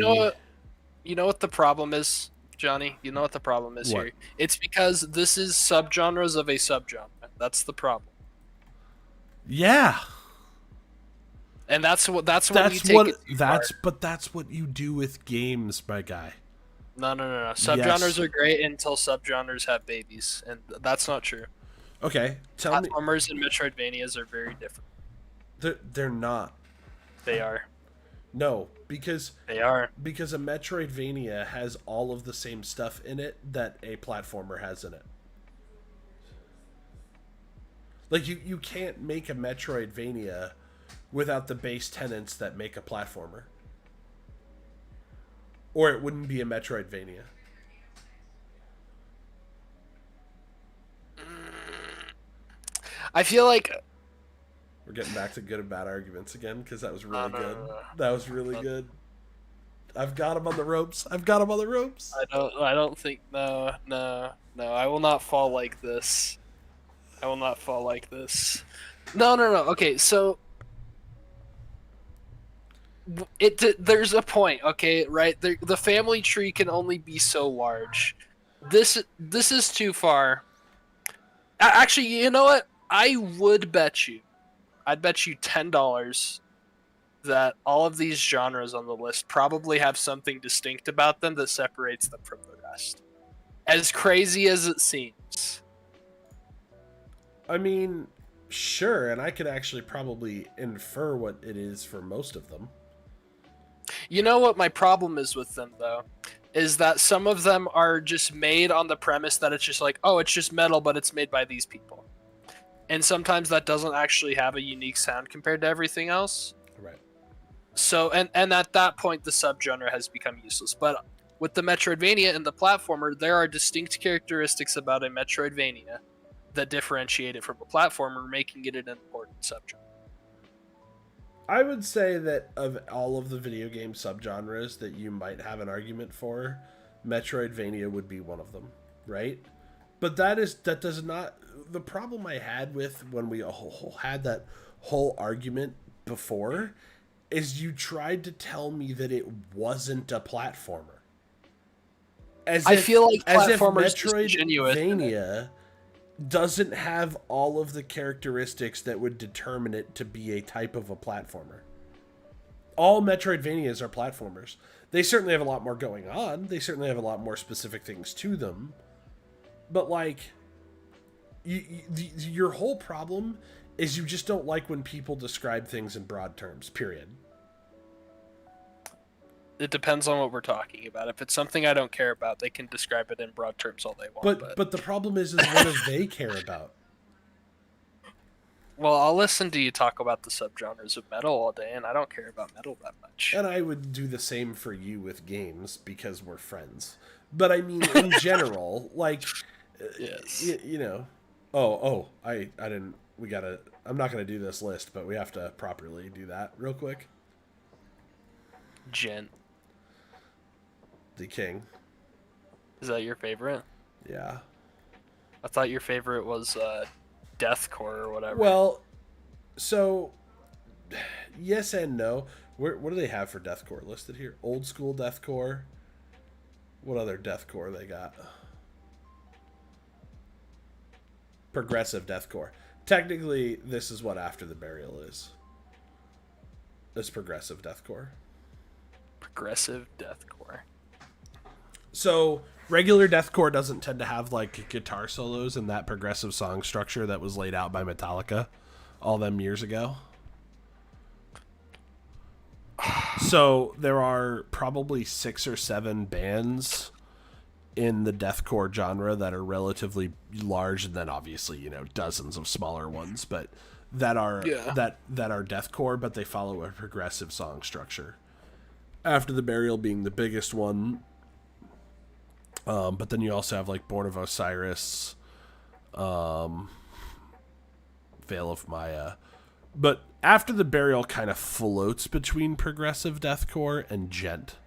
know what the problem is, Johnny? You know what the problem is What? here? It's because this is subgenres of a subgenre. That's the problem. Yeah. And that's what you take it too far. That's what you do with games, my guy. No. Subgenres are great until subgenres have babies, and that's not true. Okay, tell me. Platformers and Metroidvanias are very different. They're not. They are. No, because They are. Because a Metroidvania has all of the same stuff in it that a platformer has in it. Like you can't make a Metroidvania without the base tenets that make a platformer. Or it wouldn't be a Metroidvania. I feel like We're getting back to good and bad arguments again because that was really No. good. That was really good. I've got him on the ropes. I don't think no. I will not fall like this. No. Okay, so there's a point, okay, right? The family tree can only be so large. This is too far. Actually, you know what? I'd bet you $10 that all of these genres on the list probably have something distinct about them that separates them from the rest. As crazy as it seems. I mean, sure, and I could actually probably infer what it is for most of them. You know what my problem is with them, though? Is that some of them are just made on the premise that it's just like, oh, it's just metal, but it's made by these people. And sometimes that doesn't actually have a unique sound compared to everything else. Right. So, and at that point, the subgenre has become useless. But with the Metroidvania and the platformer, there are distinct characteristics about a Metroidvania that differentiate it from a platformer, making it an important subgenre. I would say that of all of the video game subgenres that you might have an argument for, Metroidvania would be one of them, right? But that does not... The problem I had with when we had that whole argument before is you tried to tell me that it wasn't a platformer. I feel like platformers Metroidvania doesn't have all of the characteristics that would determine it to be a type of a platformer. All Metroidvanias are platformers. They certainly have a lot more going on. They certainly have a lot more specific things to them. But, like, your whole problem is you just don't like when people describe things in broad terms, period. It depends on what we're talking about. If it's something I don't care about, they can describe it in broad terms all they want. But the problem is what do they care about? Well, I'll listen to you talk about the subgenres of metal all day, and I don't care about metal that much. And I would do the same for you with games because we're friends. But I mean, in general, like, yes, you know. I didn't. I'm not gonna do this list, but we have to properly do that real quick. Gent. The King. Is that your favorite? Yeah. I thought your favorite was deathcore or whatever. Well, so yes and no. What do they have for deathcore listed here? Old school deathcore. What other deathcore they got? Progressive deathcore. Technically, this is what After the Burial is. It's progressive deathcore. Progressive deathcore. So regular deathcore doesn't tend to have like guitar solos and that progressive song structure that was laid out by Metallica all them years ago. So there are probably 6 or 7 bands in the deathcore genre that are relatively large, and then obviously, you know, dozens of smaller ones, but that are that are deathcore, but they follow a progressive song structure. After the Burial being the biggest one, but then you also have like Born of Osiris, Veil of Maya. But After the Burial kind of floats between progressive deathcore and gent.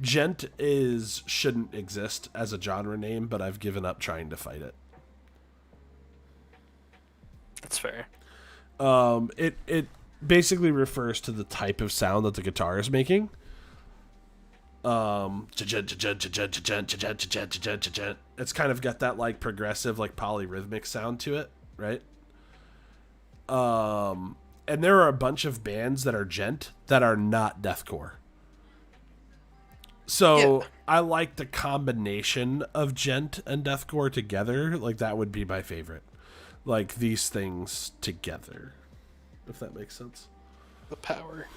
Gent shouldn't exist as a genre name, but I've given up trying to fight it. That's fair. It basically refers to the type of sound that the guitar is making. It's kind of got that like progressive, like polyrhythmic sound to it, right? And there are a bunch of bands that are gent that are not deathcore. So I like the combination of gent and deathcore together. Like that would be my favorite. Like these things together, if that makes sense. The power.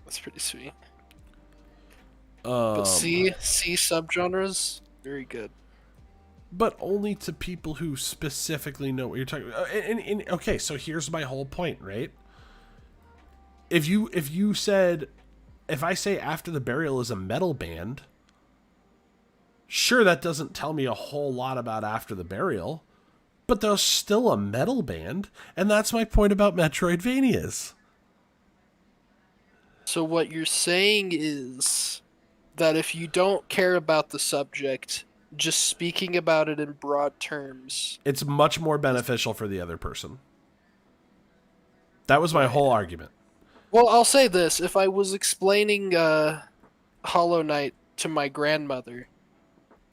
That's pretty sweet. But C subgenres, very good. But only to people who specifically know what you're talking about. Okay, so here's my whole point, right? If I say After the Burial is a metal band, sure, that doesn't tell me a whole lot about After the Burial, but they're still a metal band, and that's my point about Metroidvanias. So what you're saying is that if you don't care about the subject, just speaking about it in broad terms, it's much more beneficial for the other person. That was my whole argument. Well, I'll say this. If I was explaining Hollow Knight to my grandmother,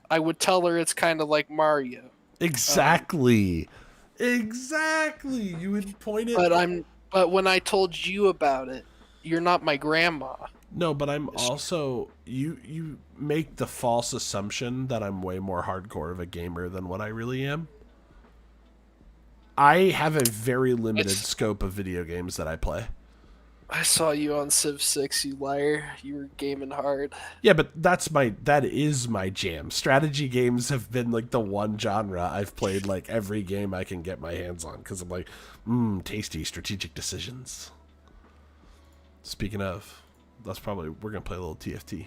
I would tell her it's kind of like Mario. Exactly. Exactly. You would point it... But when I told you about it, you're not my grandma. No, but I'm also... You make the false assumption that I'm way more hardcore of a gamer than what I really am. I have a very limited scope of video games that I play. I saw you on Civ 6, you liar. You were gaming hard. Yeah, but that is my jam. Strategy games have been like the one genre I've played like every game I can get my hands on because I'm like, tasty strategic decisions. Speaking of, we're gonna play a little TFT.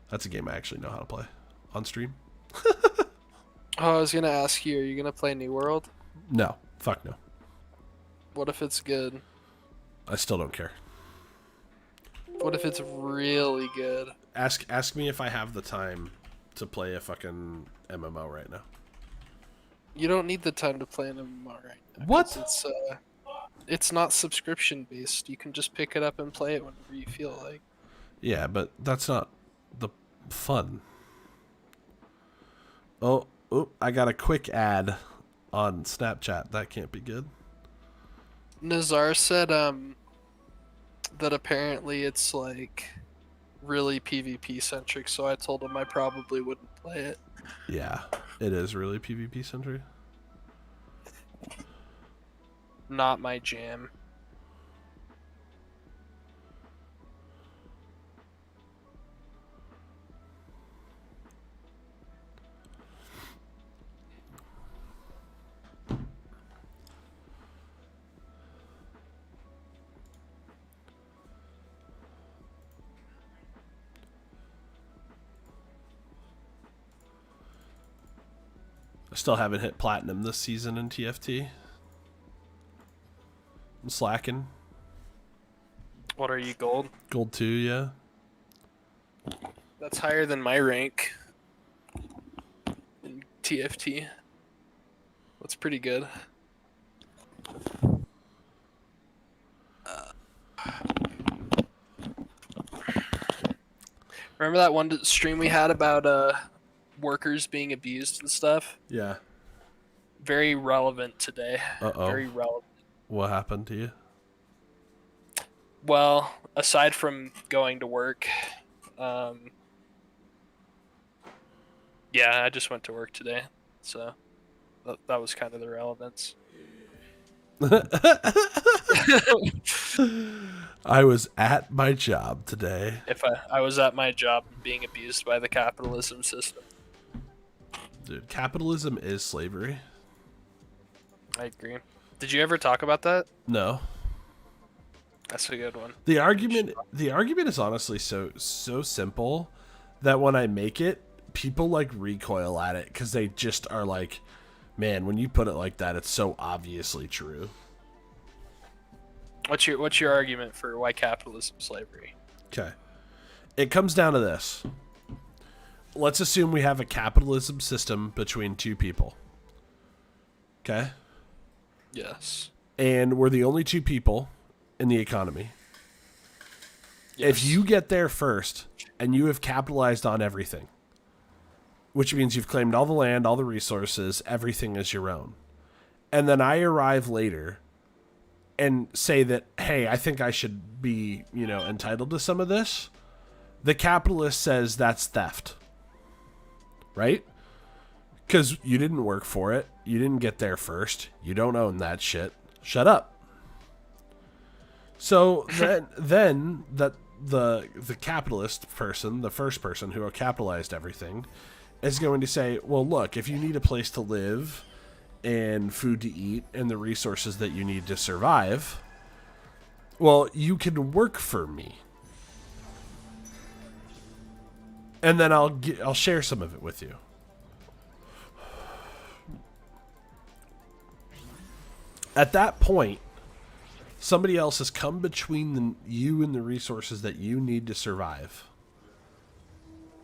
That's a game I actually know how to play on stream. I was gonna ask you, are you gonna play New World? No, fuck no. What if it's good? I still don't care. What if it's really good? Ask me if I have the time to play a fucking MMO right now. You don't need the time to play an MMO right now. What? It's not subscription based. You can just pick it up and play it whenever you feel like. Yeah, but that's not the fun. Oh, I got a quick ad on Snapchat. That can't be good. Nazar said that apparently it's like really PvP centric, so I told him I probably wouldn't play it. Yeah, it is really PvP centric. Not my jam. I still haven't hit platinum this season in TFT. I'm slacking. What are you, gold? Gold 2, yeah. That's higher than my rank in TFT. That's pretty good. Remember that one stream we had about workers being abused and stuff? Yeah. Very relevant today. Uh-oh. Very relevant. What happened to you? Well, aside from going to work, yeah, I just went to work today, so that was kind of the relevance. I was at my job today. If I was at my job being abused by the capitalism system. Dude, capitalism is slavery. I agree. Did you ever talk about that? No. That's a good one. The argument is honestly so simple that when I make it, people like recoil at it because they just are like, man, when you put it like that, it's so obviously true. What's your argument for why capitalism is slavery? Okay. It comes down to this. Let's assume we have a capitalism system between two people. Okay? Yes. And we're the only two people in the economy. Yes. If you get there first and you have capitalized on everything, which means you've claimed all the land, all the resources, everything is your own. And then I arrive later and say that, hey, I think I should be, entitled to some of this. The capitalist says that's theft. Right? Because you didn't work for it. You didn't get there first. You don't own that shit. Shut up. So then that the capitalist person, the first person who capitalized everything, is going to say, well, look, if you need a place to live and food to eat and the resources that you need to survive, well, you can work for me. And then I'll share some of it with you. At that point, somebody else has come between you and the resources that you need to survive,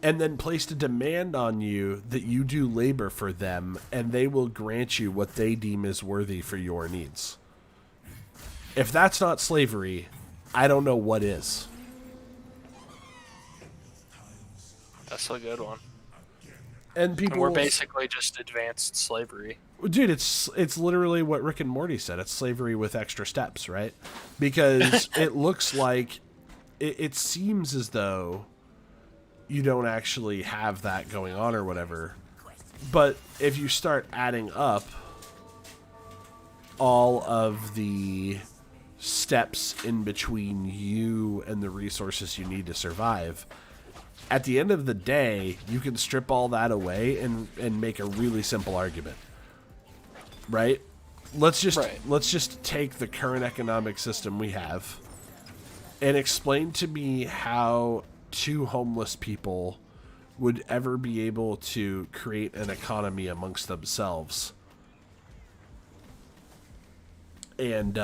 and then placed a demand on you that you do labor for them, and they will grant you what they deem is worthy for your needs. If that's not slavery, I don't know what is. That's a good one. And people, And we're basically just advanced slavery. dude, it's literally what Rick and Morty said. It's slavery with extra steps, right? Because it looks like it seems as though you don't actually have that going on or whatever. But if you start adding up all of the steps in between you and the resources you need to survive, at the end of the day, you can strip all that away and make a really simple argument. Right? Let's just take the current economic system we have and explain to me how two homeless people would ever be able to create an economy amongst themselves and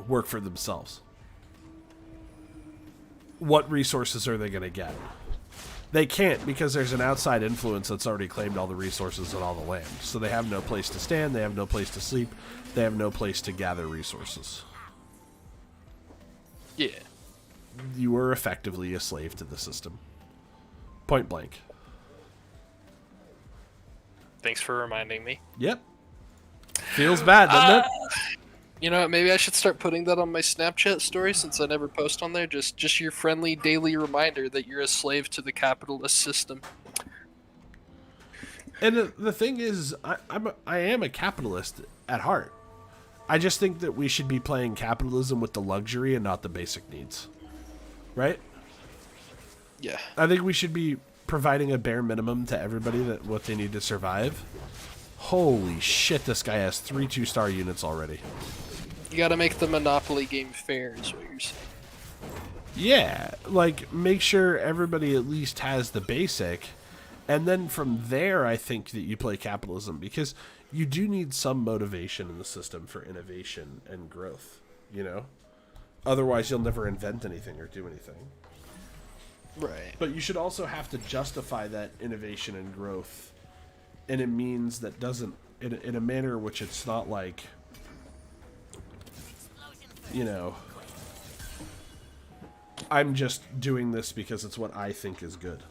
work for themselves. What resources are they going to get? They can't, because there's an outside influence that's already claimed all the resources and all the land. So they have no place to stand, they have no place to sleep, they have no place to gather resources. Yeah. You were effectively a slave to the system. Point blank. Thanks for reminding me. Yep. Feels bad, doesn't it? You know what, maybe I should start putting that on my Snapchat story since I never post on there. Just your friendly daily reminder that you're a slave to the capitalist system. And the thing is, I am a capitalist at heart. I just think that we should be playing capitalism with the luxury and not the basic needs. Right? Yeah. I think we should be providing a bare minimum to everybody that what they need to survive. Holy shit, this guy has 3 2-star units already. You gotta make the Monopoly game fair, is what you're saying. Yeah, like, make sure everybody at least has the basic, and then from there I think that you play capitalism, because you do need some motivation in the system for innovation and growth, Otherwise you'll never invent anything or do anything. Right. But you should also have to justify that innovation and growth in a means that doesn't, in a manner which it's not like, I'm just doing this because it's what I think is good.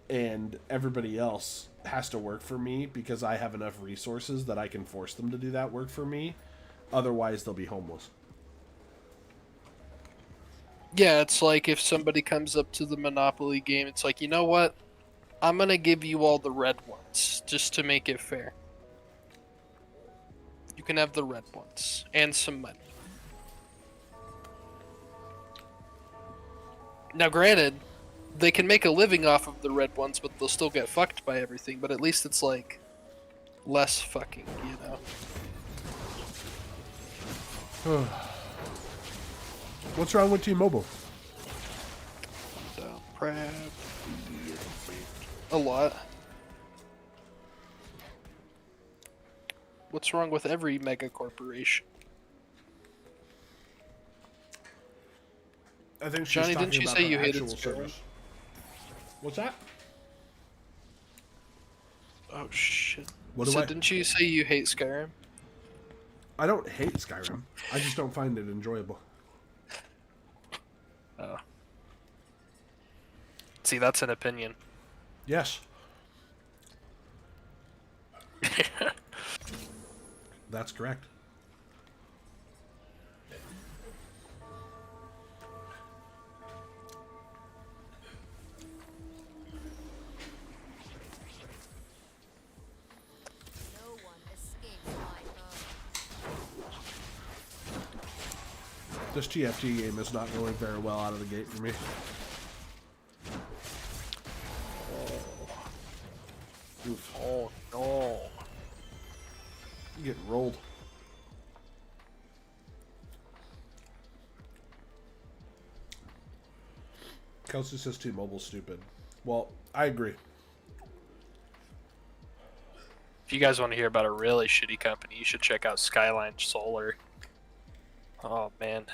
And everybody else has to work for me because I have enough resources that I can force them to do that work for me. Otherwise, they'll be homeless. Yeah, it's like if somebody comes up to the Monopoly game, it's like, you know what? I'm gonna give you all the red ones just to make it fair. You can have the red ones and some money. Now, granted, they can make a living off of the red ones, but they'll still get fucked by everything. But at least it's like less fucking, you know. What's wrong with T-Mobile? A lot. What's wrong with every mega corporation? I think she's Johnny, talking didn't you about say her you hated actual Skyrim? service. What's that? Oh shit. What do So I? didn't you say you hate Skyrim? I don't hate Skyrim. I just don't find it enjoyable. Oh. See, that's an opinion. Yes. That's correct. No one escapes my bow. This TFT game is not going very well out of the gate for me. Oof. Oh no. You getting rolled. Kelsey says T-Mobile's stupid. Well, I agree. If you guys want to hear about a really shitty company, you should check out Skyline Solar. Oh man.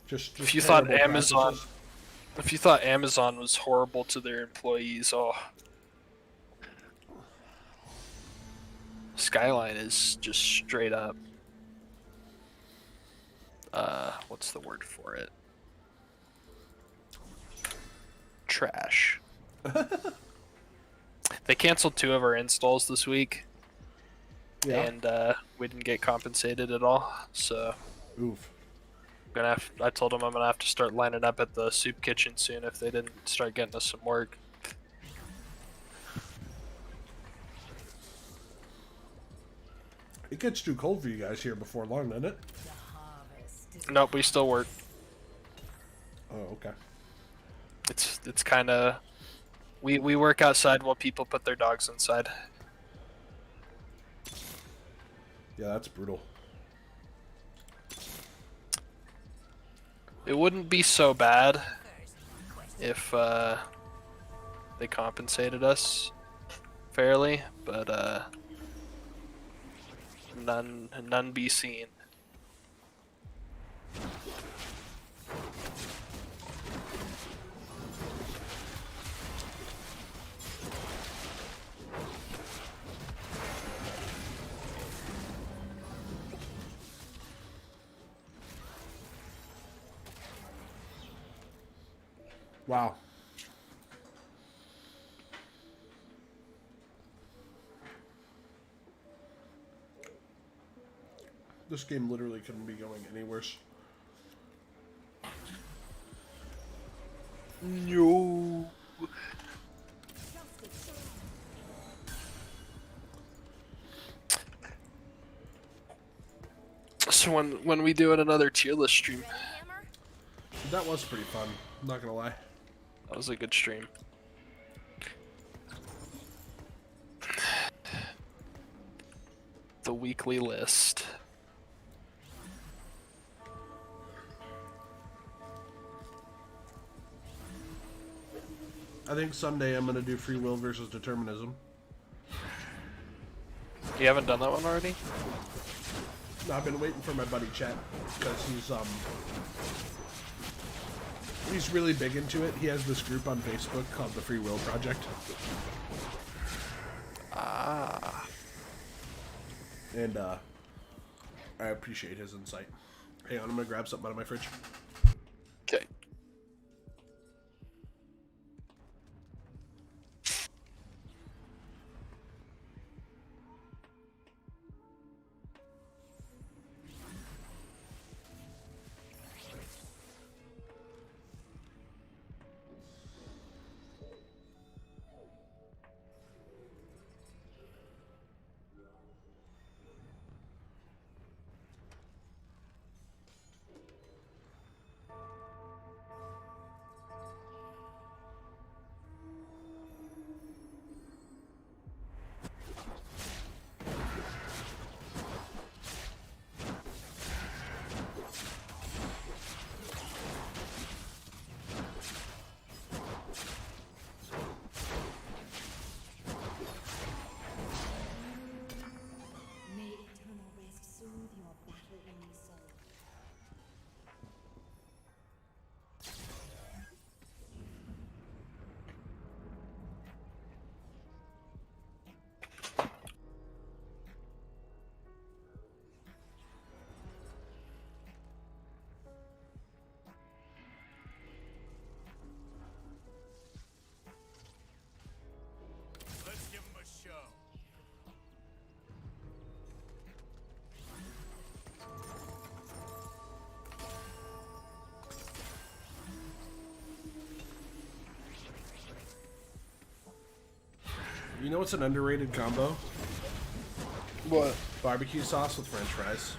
Just If you thought terrible Amazon practices. If you thought Amazon was horrible to their employees, oh. Skyline is just straight up. What's the word for it? Trash. They canceled 2 of our installs this week, Yeah. and we didn't get compensated at all. So Oof. I told them I'm gonna have to start lining up at the soup kitchen soon if they didn't start getting us some work. It gets too cold for you guys here before long, doesn't it? Nope, we still work. Oh, okay. It's kind of we work outside while people put their dogs inside. Yeah, that's brutal. It wouldn't be so bad if they compensated us fairly, but none be seen. Wow. This game literally couldn't be going any worse. No. So when we do another tier list stream, Hammer? That was pretty fun. I'm not gonna lie. that was a good stream. The weekly list. I think Sunday I'm gonna do free will versus determinism. You haven't done that one already? No, I've been waiting for my buddy Chet because he's really big into it. He has this group on Facebook called the Free Will Project. Ah. And I appreciate his insight. Hang on, I'm gonna grab something out of my fridge. Okay. You know what's an underrated combo? What? Barbecue sauce with French fries.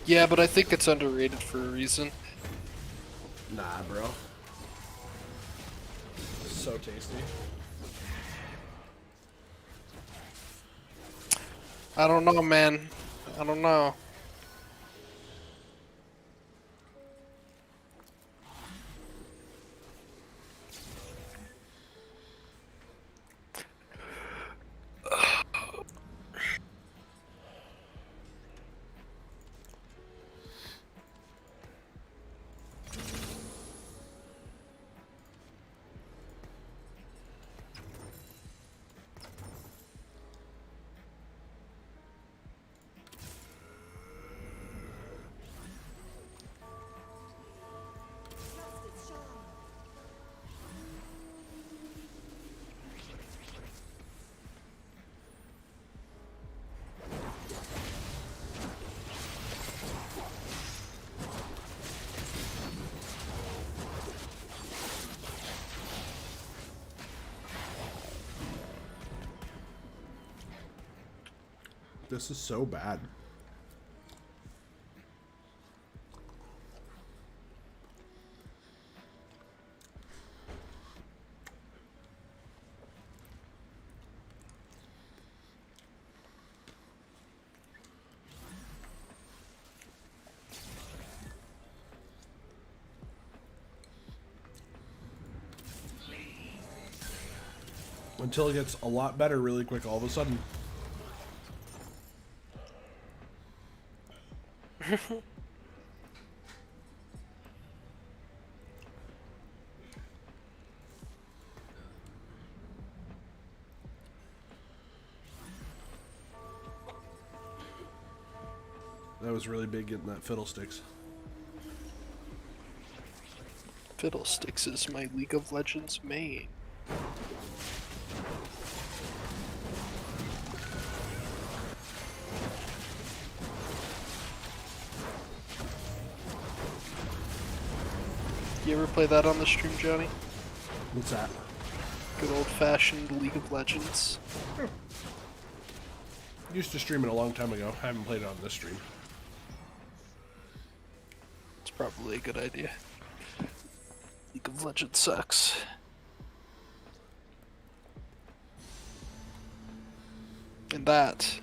Yeah, but I think it's underrated for a reason. Nah, bro. So tasty. I don't know, man. I don't know. This is so bad. Until it gets a lot better really quick all of a sudden. That was really big getting that fiddlesticks. Fiddlesticks is my League of Legends main. You ever play that on the stream, Johnny? What's that? Good old-fashioned League of Legends. Used to stream it a long time ago. I haven't played it on this stream. It's probably a good idea. League of Legends sucks. And that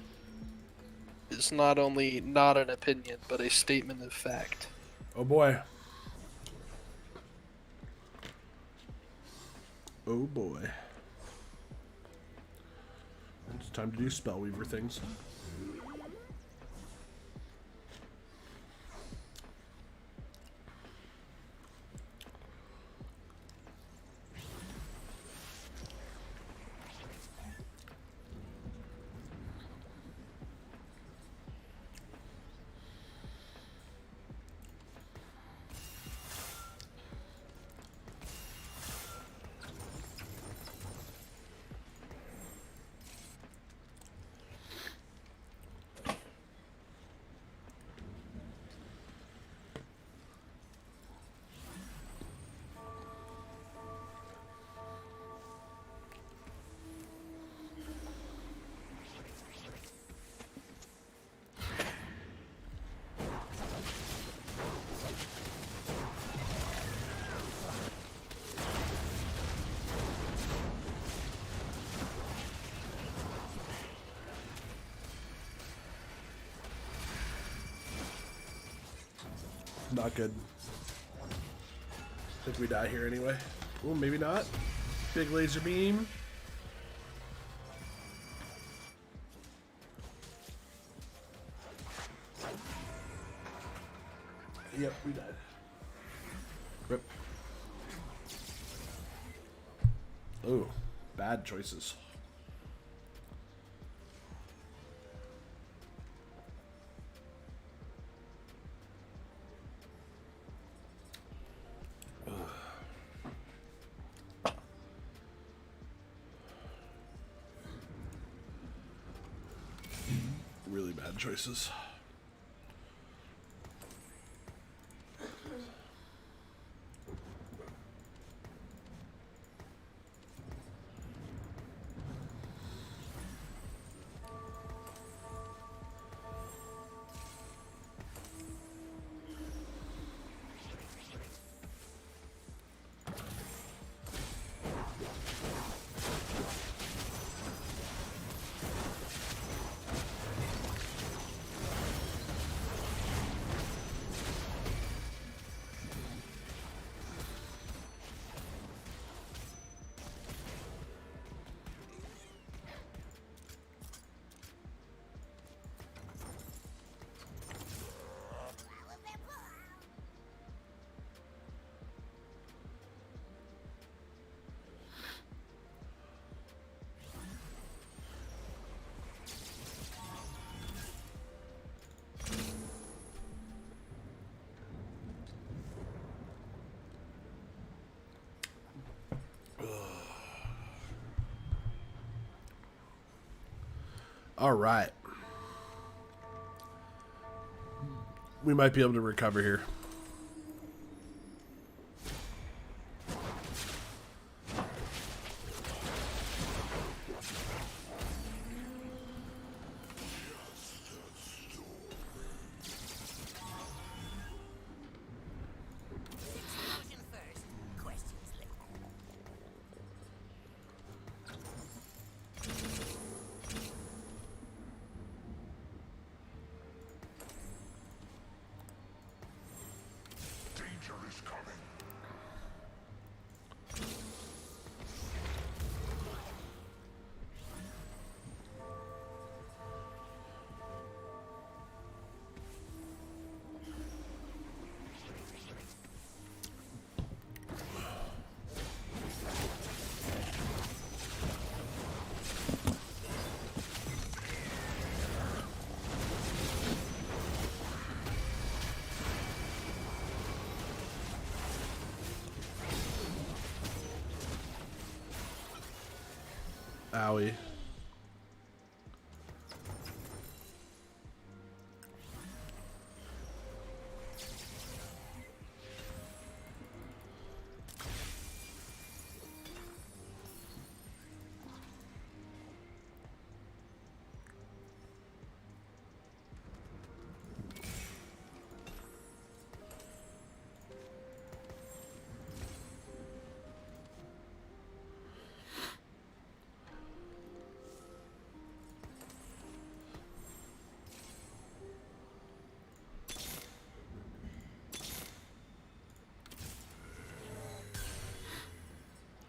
is not only not an opinion, but a statement of fact. Oh boy. Oh boy. It's time to do Spellweaver things. Not good. Think we die here anyway. Oh, maybe not. Big laser beam. Yep, we died. Rip. Oh, bad choices. Really bad choices. All right. We might be able to recover here. Explosion first, questions later. Owie.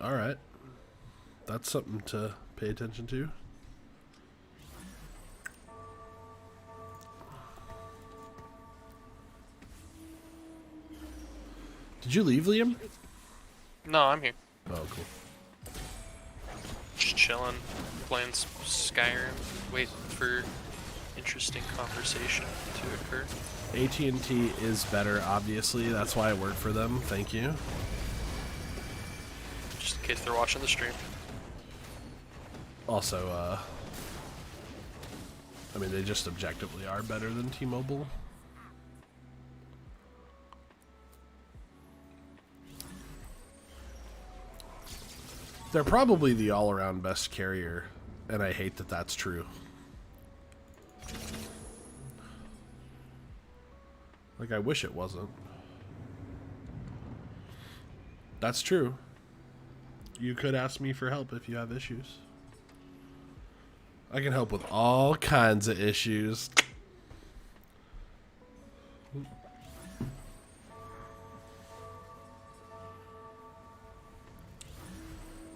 All right. That's something to pay attention to. Did you leave, Liam? No, I'm here. Oh, cool. Just chilling, playing Skyrim, waiting for interesting conversation to occur. AT&T is better, obviously. That's why I work for them. Thank you. Just in case they're watching the stream. Also, I mean, they just objectively are better than T-Mobile. They're probably the all-around best carrier, and I hate that that's true. Like, I wish it wasn't. That's true. You could ask me for help if you have issues. I can help with all kinds of issues.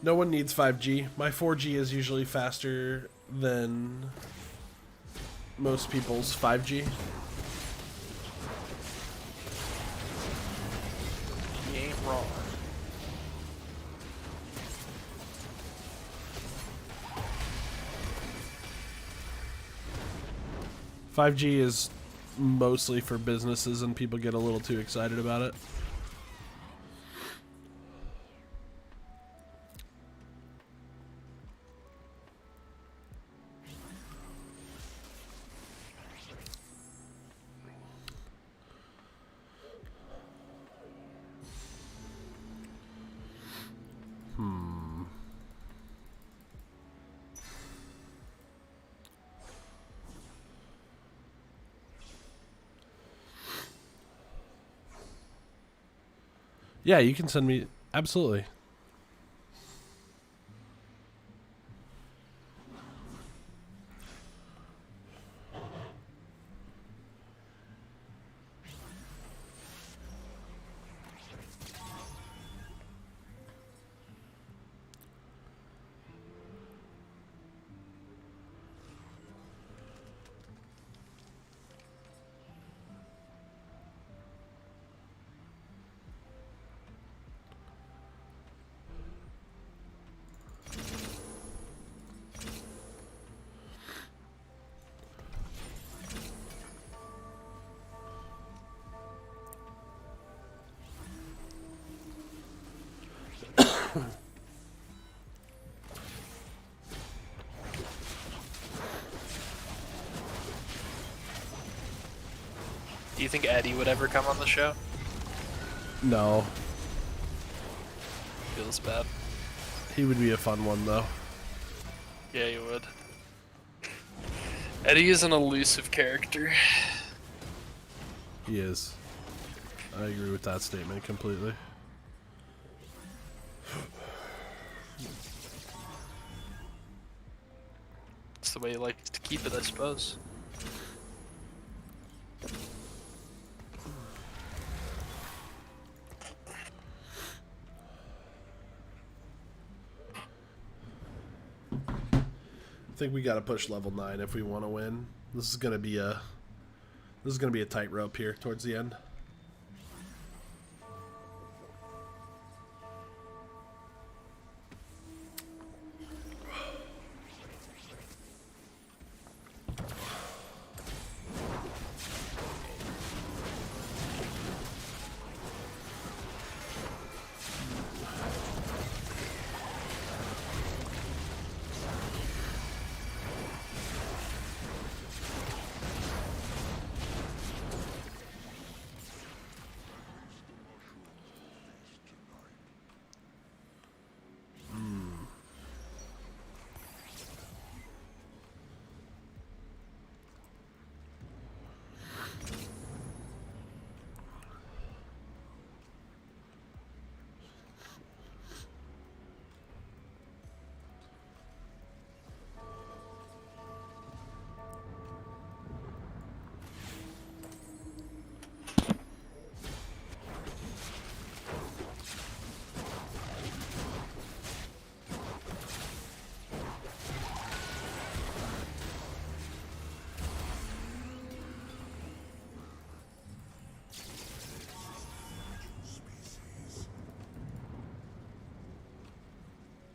No one needs 5G. My 4G is usually faster than most people's 5G. You ain't wrong. Five G is mostly for businesses, and people get a little too excited about it. Yeah, you can send me. Absolutely. Do you think Eddie would ever come on the show? No, Feels bad. he would be a fun one though. Yeah, you would. Eddie is an elusive character. He is. I agree with that statement completely. It's the way he likes to keep it, I suppose. I think we got to push level 9 if we want to win. This is gonna be a tightrope here towards the end.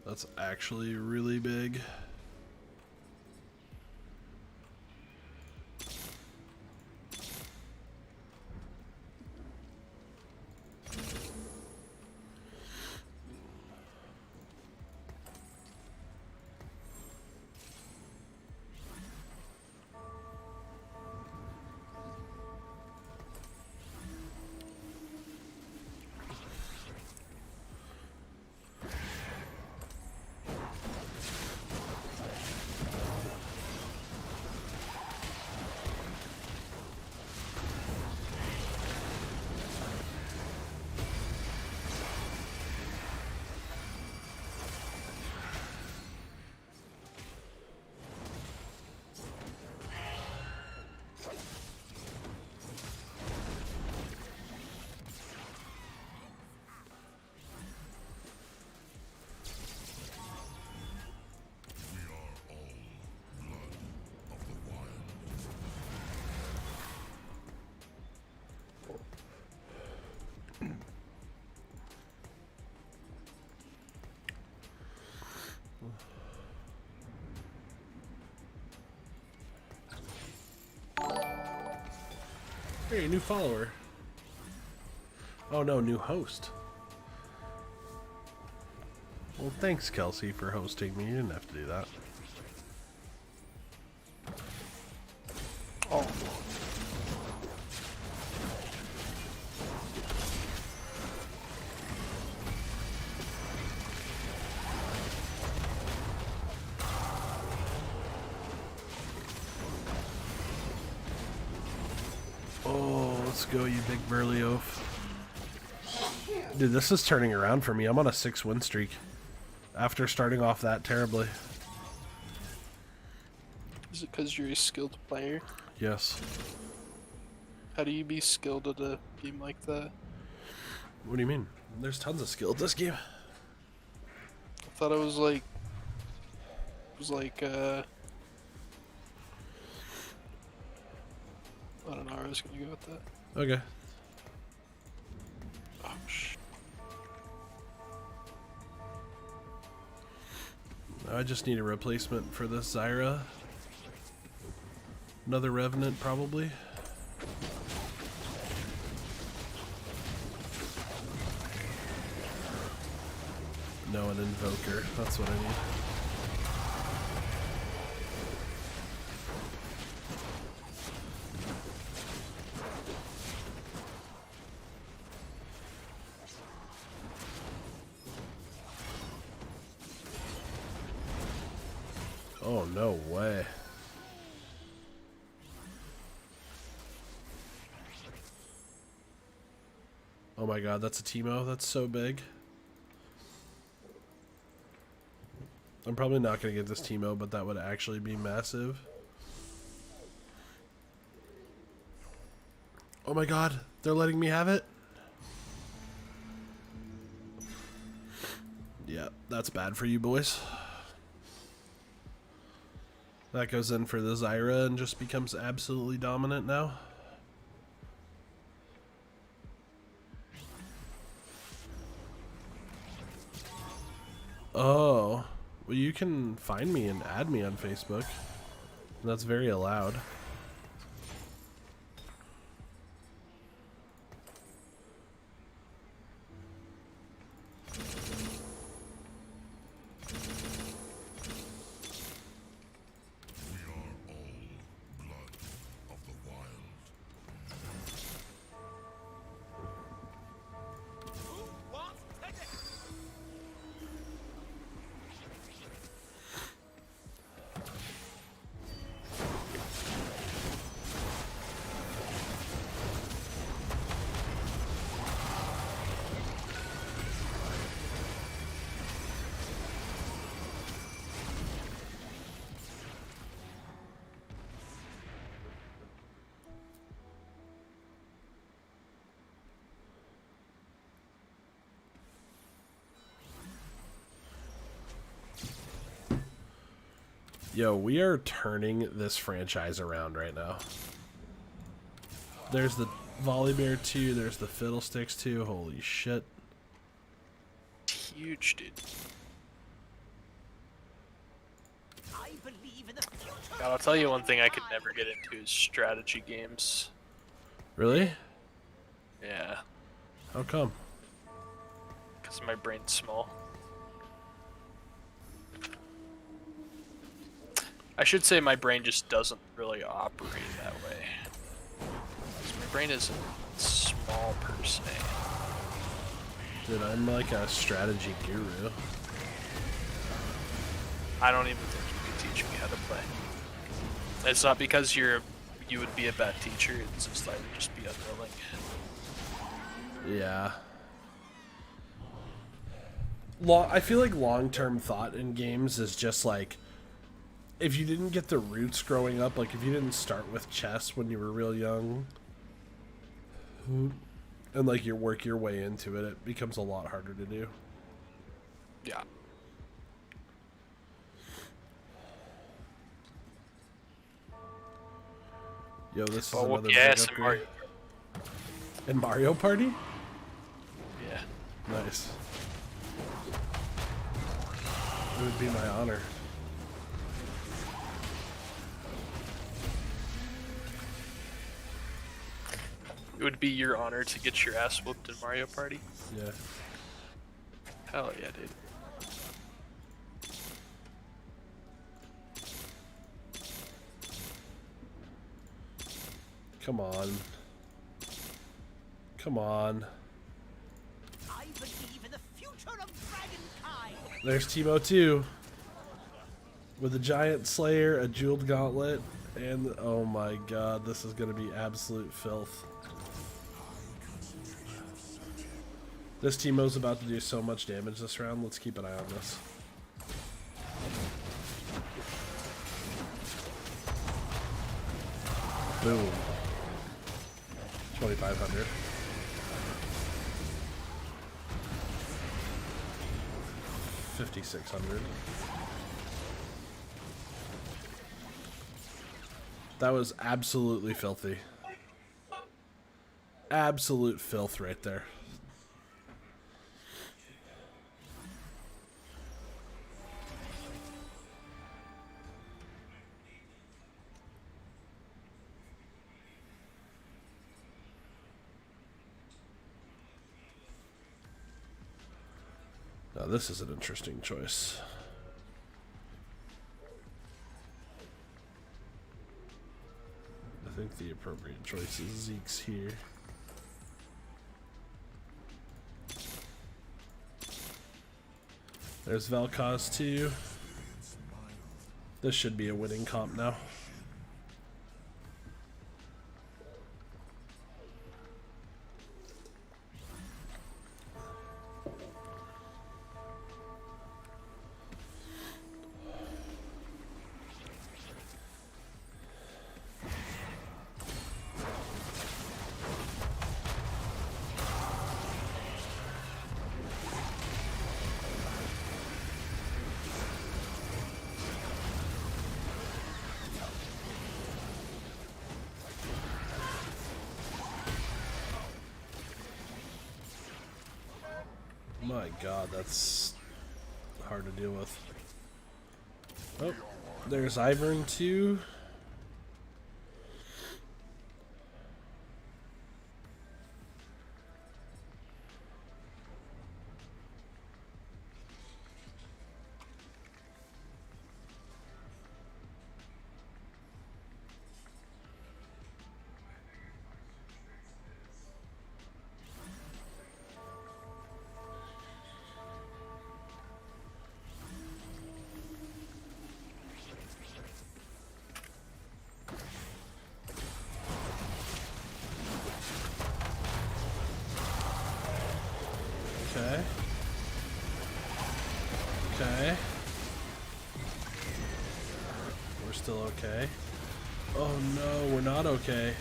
That's actually really big. Hey, new follower. Oh no, new host. Well, thanks, Kelsey, for hosting me. You didn't have to do that. Oh. Oh, let's go, you big burly oaf. Dude, this is turning around for me. I'm on a 6-win streak after starting off that terribly. Is it because you're a skilled player? Yes. How do you be skilled at a game like that? What do you mean? There's tons of skill at this game. I thought it was like... I don't know where I was gonna go with that. Okay. Oh, sh. I just need a replacement for this Zyra. Another Revenant, probably. No, an Invoker. That's what I need. no way. Oh my god, that's a Teemo. That's so big. I'm probably not going to get this Teemo, but that would actually be massive. Oh my god, they're letting me have it? Yeah, that's bad for you boys. That goes in for the Zyra and just becomes absolutely dominant now. Oh, well, you can find me and add me on Facebook. That's very allowed. Yo, we are turning this franchise around right now. There's the Volibear 2, there's the Fiddlesticks 2, holy shit. Huge, dude. I believe in the future. God, I'll tell you one thing I could never get into is strategy games. Really? Yeah, How come? because my brain's small. I should say my brain just doesn't really operate that way. 'Cause my brain isn't small per se. Dude, I'm like a strategy guru. I don't even think you could teach me how to play. It's not because you would be a bad teacher, it's just I would just be unwilling. Yeah. I feel like long-term thought in games is just like, if you didn't get the roots growing up, like if you didn't start with chess when you were real young, and like you work your way into it, it becomes a lot harder to do. Yeah. Yo, this is Oh, another yes, big and upgrade. Mario. In Mario Party? Yeah. Nice. It would be my honor. It would be your honor to get your ass whooped in Mario Party. Yeah. Hell yeah, dude. Come on. Come on. I believe in the future of dragonkind. There's Teemo 2. With a giant slayer, a jeweled gauntlet, and oh my god, this is gonna be absolute filth. This Teemo's about to do so much damage this round. Let's keep an eye on this. Boom. 2,500. $5,600. That was absolutely filthy. Absolute filth right there. Now this is an interesting choice. I think the appropriate choice is Zeke's here. There's Vel'Koz too. This should be a winning comp now. My god, that's hard to deal with. Oh, there's Ivern too. Okay. Okay. We're still okay. Oh no, we're not okay.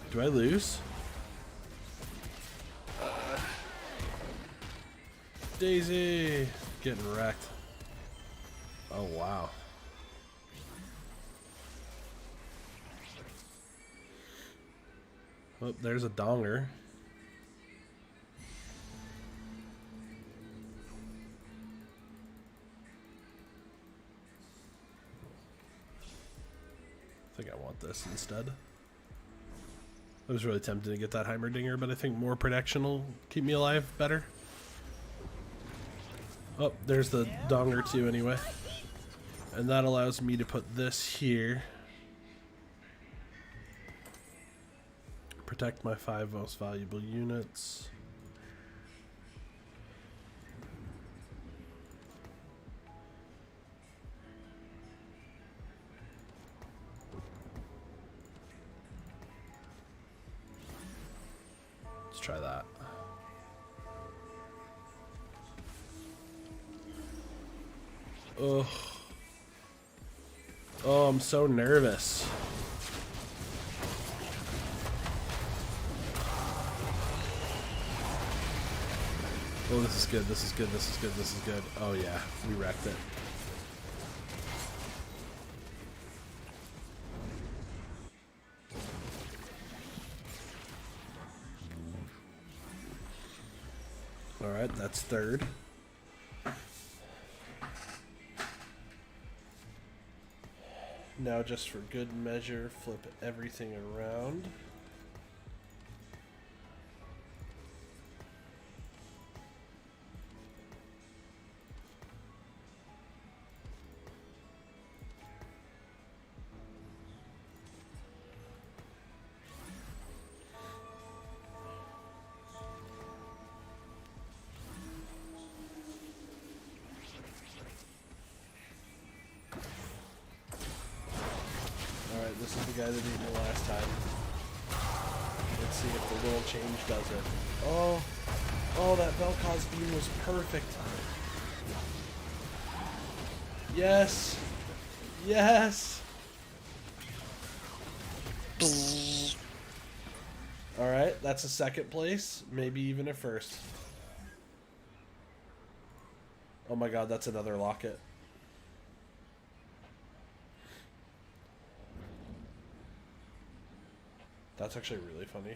Do I lose? Daisy! Getting wrecked. Oh wow. Oh, there's a donger. I think I want this instead. I was really tempted to get that Heimerdinger, but I think more protection will keep me alive better. Oh, there's the donger too anyway. And that allows me to put this here. Protect my 5 most valuable units. Let's try that. Ugh. Oh, I'm so nervous. Oh, this is good, this is good, this is good, this is good. Oh yeah, we wrecked it. Alright, that's third. Now just for good measure, flip everything around. This is the guy that beat me last time. Let's see if the little change does it. Oh, oh, that Vel'Koz beam was perfect. Yes, yes. All right, that's a second place, maybe even a first. Oh my God, that's another locket. That's actually really funny.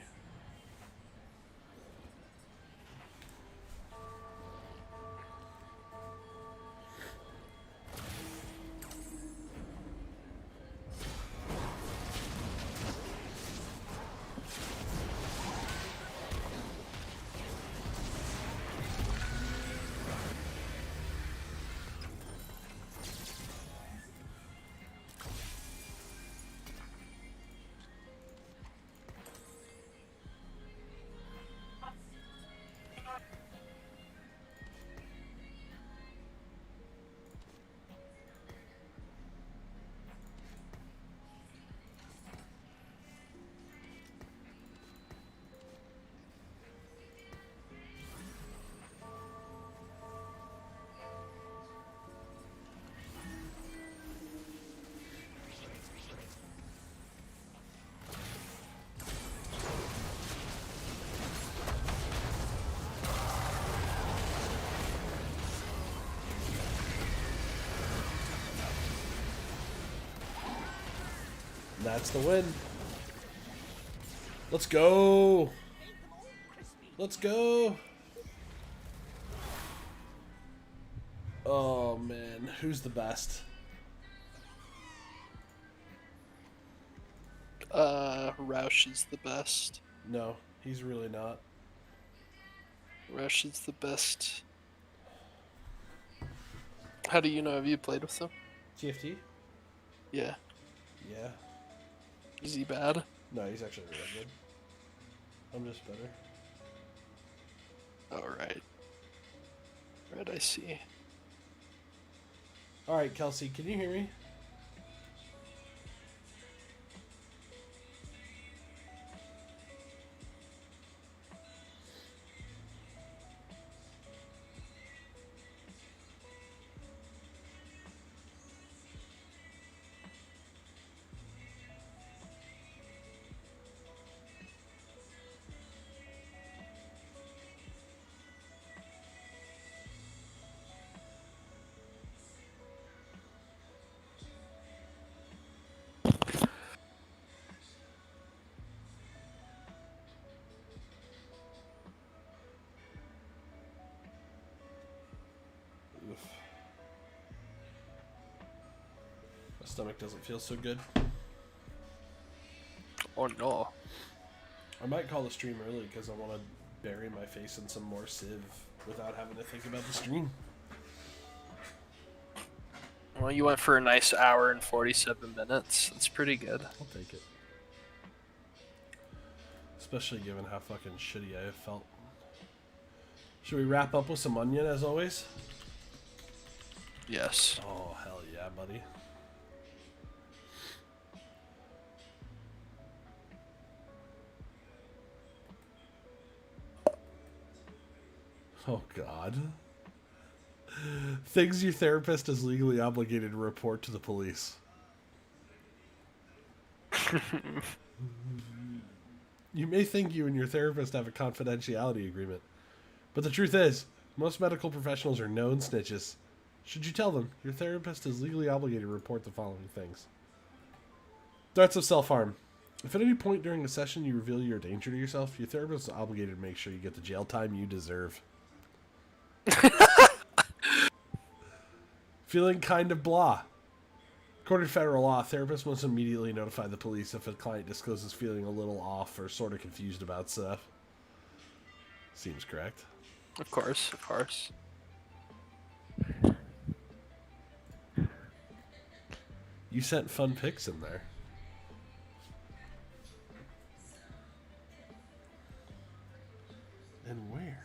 That's the win. Let's go. Let's go. Oh, man. Who's the best? Roush is the best. No, he's really not. Roush is the best. How do you know? Have you played with him? TFT? Yeah. Yeah. Is he bad? No, he's actually really good. I'm just better. Alright. Right, I see. Alright, Kelsey, can you hear me? Oof. My stomach doesn't feel so good. Oh no. I might call the stream early because I want to bury my face in some more CIV without having to think about the stream. Well, you went for a nice hour and 47 minutes. That's pretty good. I'll take it. Especially given how fucking shitty I have felt. Should we wrap up with some onion as always? Yes. Oh, hell yeah, buddy. Oh, God. Things your therapist is legally obligated to report to the police. You may think you and your therapist have a confidentiality agreement, but the truth is, most medical professionals are known snitches. Should you tell them, your therapist is legally obligated to report the following things. Threats of self-harm. If at any point during the session you reveal you're a danger to yourself, your therapist is obligated to make sure you get the jail time you deserve. Feeling kind of blah. According to federal law, therapists must immediately notify the police if a client discloses feeling a little off or sort of confused about stuff. Seems correct. Of course, of course. You sent fun pics in there. And where?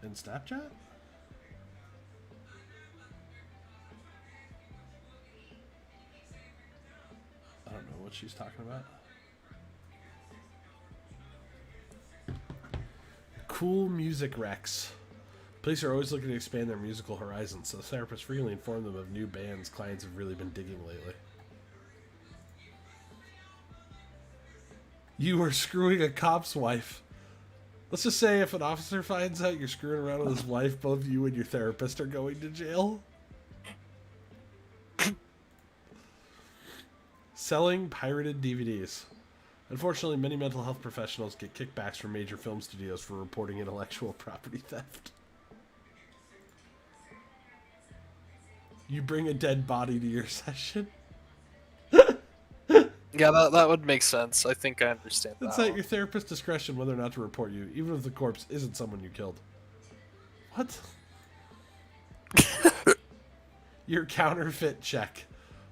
In Snapchat? I don't know what she's talking about. Cool music recs. Police are always looking to expand their musical horizons, so therapists frequently inform them of new bands clients have really been digging lately. You are screwing a cop's wife. Let's just say if an officer finds out you're screwing around with his wife, both you and your therapist are going to jail. Selling pirated DVDs. Unfortunately, many mental health professionals get kickbacks from major film studios for reporting intellectual property theft. You bring a dead body to your session. Yeah, that would make sense. I think I understand that. It's at your therapist's discretion whether or not to report you, even if the corpse isn't someone you killed. What? Your counterfeit check.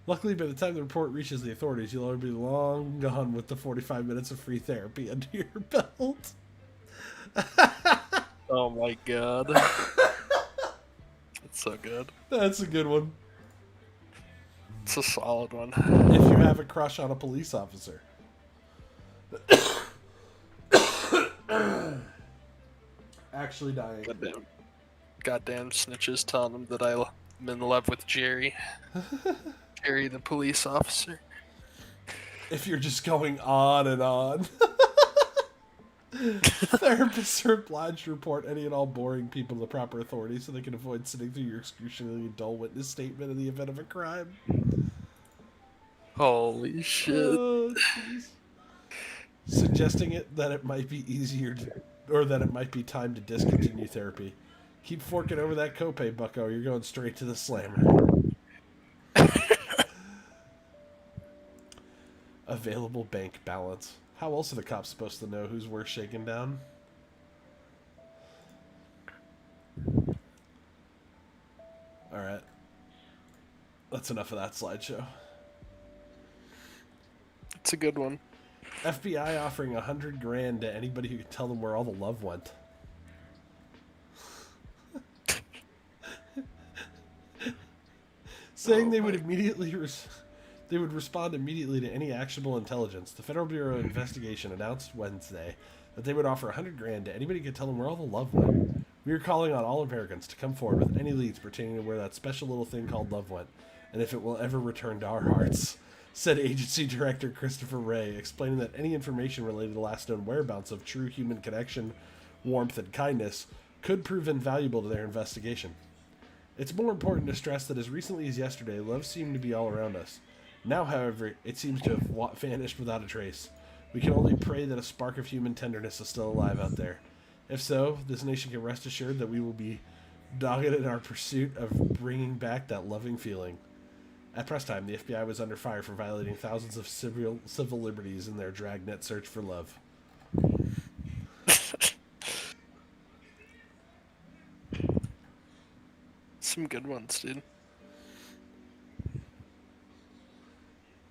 Luckily, by the time the report reaches the authorities, you'll already be long gone with the 45 minutes of free therapy under your belt. Oh my god. That's so good. That's a good one. It's a solid one. If you have a crush on a police officer. Actually dying. Goddamn snitches telling them that I'm in love with Jerry. Jerry, the police officer. If you're just going on and on. Therapists are obliged to report any and all boring people to the proper authorities so they can avoid sitting through your excruciatingly dull witness statement in the event of a crime. Holy shit. Oh, jeez. Suggesting that it might be easier to, or that it might be time to discontinue therapy. Keep forking over that copay, bucko. You're going straight to the slammer. Available bank balance. How else are the cops supposed to know who's worth shaking down? Alright. That's enough of that slideshow. It's a good one. FBI offering $100,000 to anybody who could tell them where all the love went. Saying they would respond immediately to any actionable intelligence. The Federal Bureau of Investigation announced Wednesday that they would offer $100,000 to anybody who could tell them where all the love went. We are calling on all Americans to come forward with any leads pertaining to where that special little thing called love went, and if it will ever return to our hearts, said Agency Director Christopher Wray, explaining that any information related to the last known whereabouts of true human connection, warmth, and kindness could prove invaluable to their investigation. It's more important to stress that as recently as yesterday, love seemed to be all around us. Now, however, it seems to have vanished without a trace. We can only pray that a spark of human tenderness is still alive out there. If so, this nation can rest assured that we will be dogged in our pursuit of bringing back that loving feeling. At press time, the FBI was under fire for violating thousands of civil liberties in their dragnet search for love. Some good ones, dude.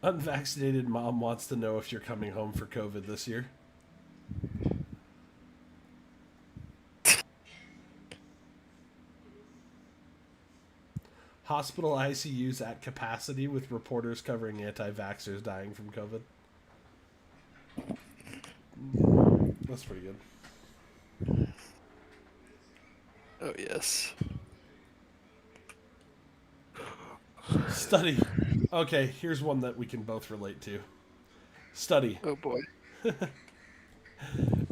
Unvaccinated mom wants to know if you're coming home for COVID this year. Hospital ICUs at capacity with reporters covering anti-vaxxers dying from COVID. That's pretty good. Oh, yes. Study. Okay, here's one that we can both relate to. Study. Oh, boy.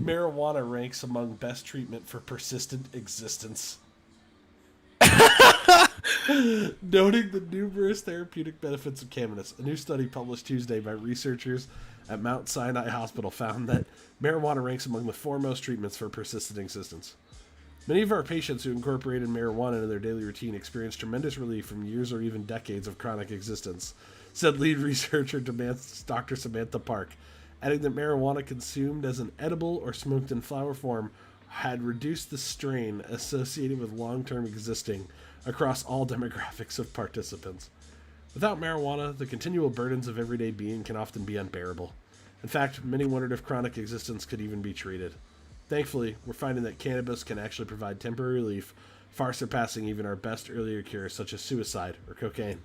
Marijuana ranks among best treatment for persistent existence. Noting the numerous therapeutic benefits of cannabis, a new study published Tuesday by researchers at Mount Sinai Hospital found that marijuana ranks among the foremost treatments for persistent existence. Many of our patients who incorporated marijuana into their daily routine experienced tremendous relief from years or even decades of chronic existence, said lead researcher Dr. Samantha Park, adding that marijuana consumed as an edible or smoked in flower form had reduced the strain associated with long-term existing across all demographics of participants. Without marijuana, the continual burdens of everyday being can often be unbearable. In fact, many wondered if chronic existence could even be treated. Thankfully, we're finding that cannabis can actually provide temporary relief, far surpassing even our best earlier cures such as suicide or cocaine.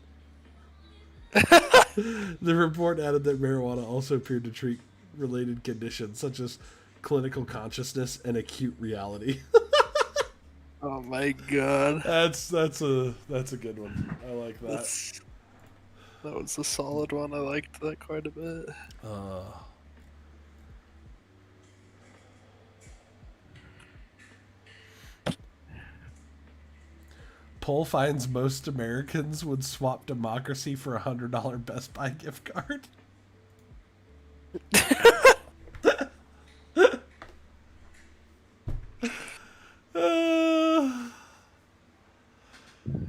The report added that marijuana also appeared to treat related conditions such as clinical consciousness and acute reality. Oh my god. That's a good one. I like that. That was a solid one. I liked that quite a bit. Poll finds most Americans would swap democracy for a $100 Best Buy gift card.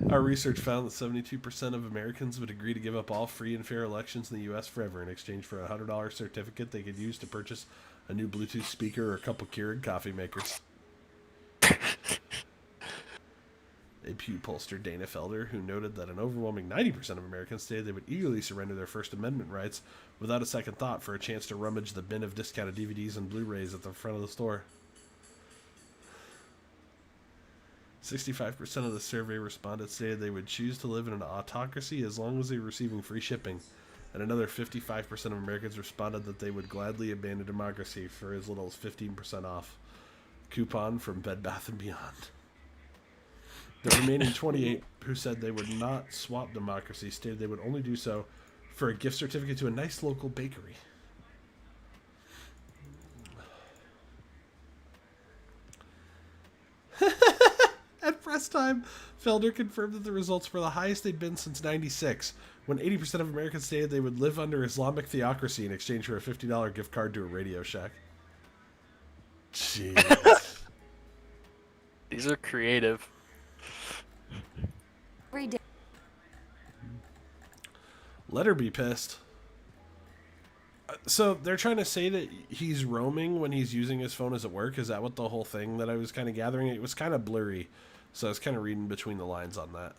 Our research found that 72% of Americans would agree to give up all free and fair elections in the U.S. forever in exchange for a $100 certificate they could use to purchase a new Bluetooth speaker or a couple Keurig coffee makers. A Pew pollster, Dana Felder, who noted that an overwhelming 90% of Americans stated they would eagerly surrender their First Amendment rights without a second thought for a chance to rummage the bin of discounted DVDs and Blu-rays at the front of the store. 65% of the survey respondents stated they would choose to live in an autocracy as long as they were receiving free shipping, and another 55% of Americans responded that they would gladly abandon democracy for as little as 15% off. Coupon from Bed Bath & Beyond. The remaining 28 who said they would not swap democracy stated they would only do so for a gift certificate to a nice local bakery. Last time, Felder confirmed that the results were the highest they'd been since '96, when 80% of Americans stated they would live under Islamic theocracy in exchange for a $50 gift card to a Radio Shack. Jeez. These are creative. Every day. Let her be pissed. So they're trying to say that he's roaming when he's using his phone as at work. Is that what the whole thing that I was kind of gathering? It was kind of blurry, so I was kind of reading between the lines on that.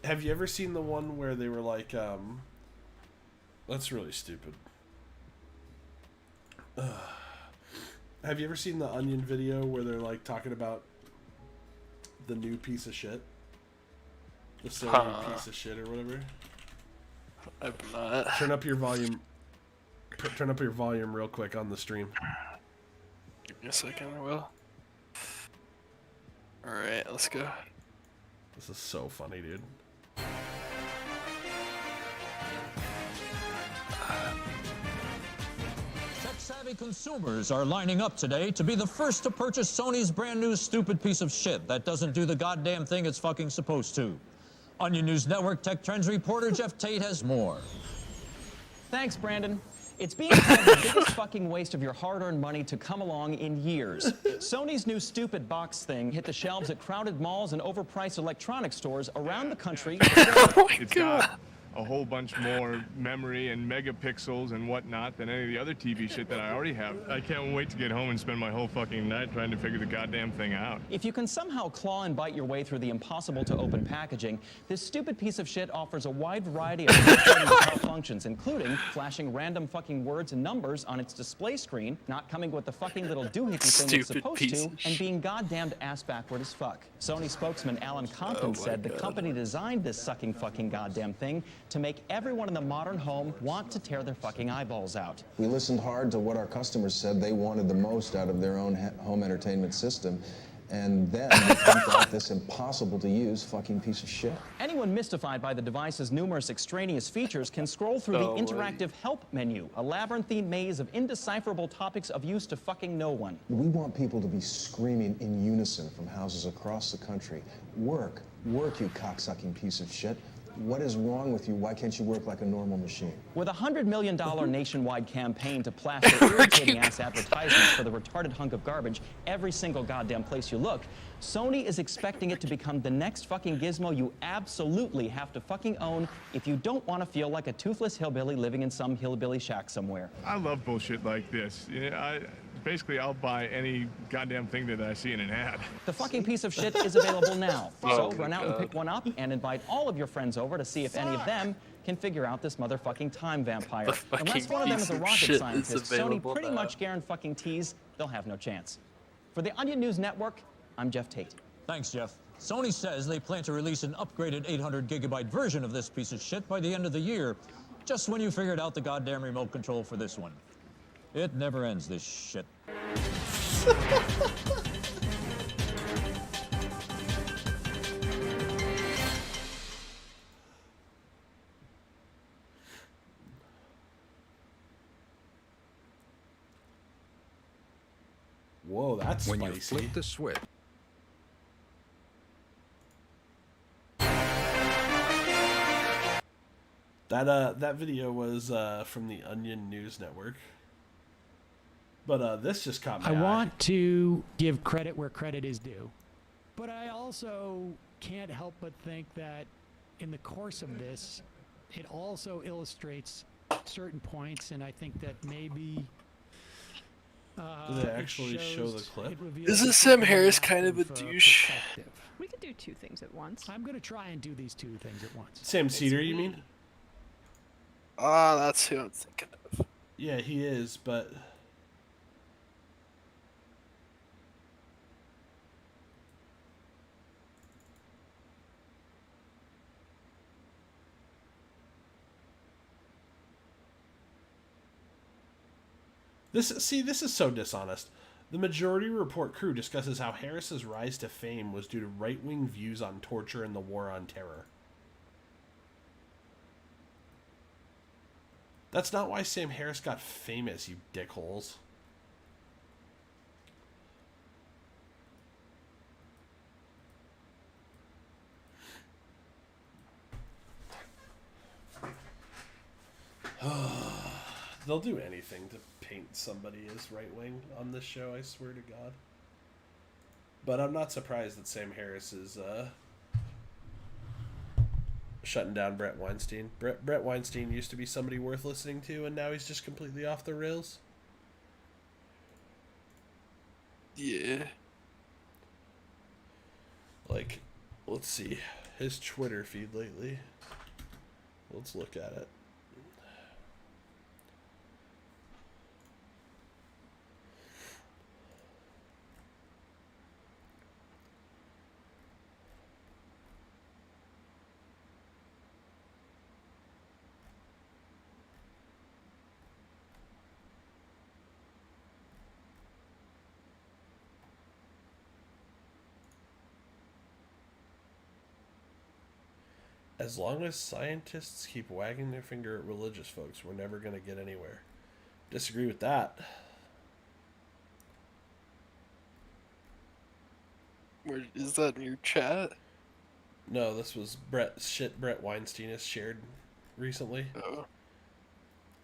Have you ever seen the one where they were like, that's really stupid. Have you ever seen the Onion video where they're like talking about the new piece of shit? The Sony piece of shit or whatever? I've not. Turn up your volume. Turn up your volume real quick on the stream. Give me a second, I will. Alright, let's go. This is so funny, dude. Tech-savvy consumers are lining up today to be the first to purchase Sony's brand new stupid piece of shit that doesn't do the goddamn thing it's fucking supposed to. Onion News Network Tech Trends reporter Jeff Tate has more. Thanks, Brandon. It's being called the biggest fucking waste of your hard-earned money to come along in years. Sony's new stupid box thing hit the shelves at crowded malls and overpriced electronics stores around the country. It's got a whole bunch more memory and megapixels and whatnot than any of the other TV shit that I already have. I can't wait to get home and spend my whole fucking night trying to figure the goddamn thing out. If you can somehow claw and bite your way through the impossible-to-open packaging, this stupid piece of shit offers a wide variety of functions, including flashing random fucking words and numbers on its display screen, not coming with the fucking little doohickey thing it's supposed to, and being goddamned ass-backward as fuck. Sony spokesman Alan Compton said the company designed this sucking fucking goddamn thing to make everyone in the modern home want to tear their fucking eyeballs out. We listened hard to what our customers said they wanted the most out of their own home entertainment system, and then we pumped out this impossible-to-use fucking piece of shit. Anyone mystified by the device's numerous extraneous features can scroll through the interactive help menu, a labyrinthine maze of indecipherable topics of use to fucking no one. We want people to be screaming in unison from houses across the country. Work, work, you cocksucking piece of shit. What is wrong with you? Why can't you work like a normal machine? With a $100 million nationwide campaign to plaster irritating-ass advertisements for the retarded hunk of garbage every single goddamn place you look, Sony is expecting it to become the next fucking gizmo you absolutely have to fucking own if you don't want to feel like a toothless hillbilly living in some hillbilly shack somewhere. I love bullshit like this. Basically, I'll buy any goddamn thing that I see in an ad. The fucking piece of shit is available now. So run out and pick one up and invite all of your friends over to see if any of them can figure out this motherfucking time vampire. Unless one of them is a rocket scientist, Sony pretty much guarantees they'll have no chance. For the Onion News Network, I'm Jeff Tate. Thanks, Jeff. Sony says they plan to release an upgraded 800-gigabyte version of this piece of shit by the end of the year, just when you figured out the goddamn remote control for this one. It never ends, this shit. Whoa, that's When spicy. you flip the switch. That video was from the Onion News Network. But this just caught my eye. I want to give credit where credit is due. But I also can't help but think that in the course of this, it also illustrates certain points, and I think that maybe Do they actually show the clip? Isn't Sam Harris kind of a douche? We could do two things at once. I'm going to try and do these two things at once. Sam Cedar, you mean? Ah, that's who I'm thinking of. Yeah, he is, but... This is so dishonest. The Majority Report crew discusses how Harris's rise to fame was due to right-wing views on torture and the war on terror. That's not why Sam Harris got famous, you dickholes. They'll do anything to paint somebody as right-wing on this show, I swear to God. But I'm not surprised that Sam Harris is shutting down Brett Weinstein. Brett Weinstein used to be somebody worth listening to, and now he's just completely off the rails. Yeah. Like, let's see his Twitter feed lately. Let's look at it. As long as scientists keep wagging their finger at religious folks, we're never going to get anywhere. Disagree with that. Where is that in your chat? No, this was Brett Weinstein has shared recently. Oh.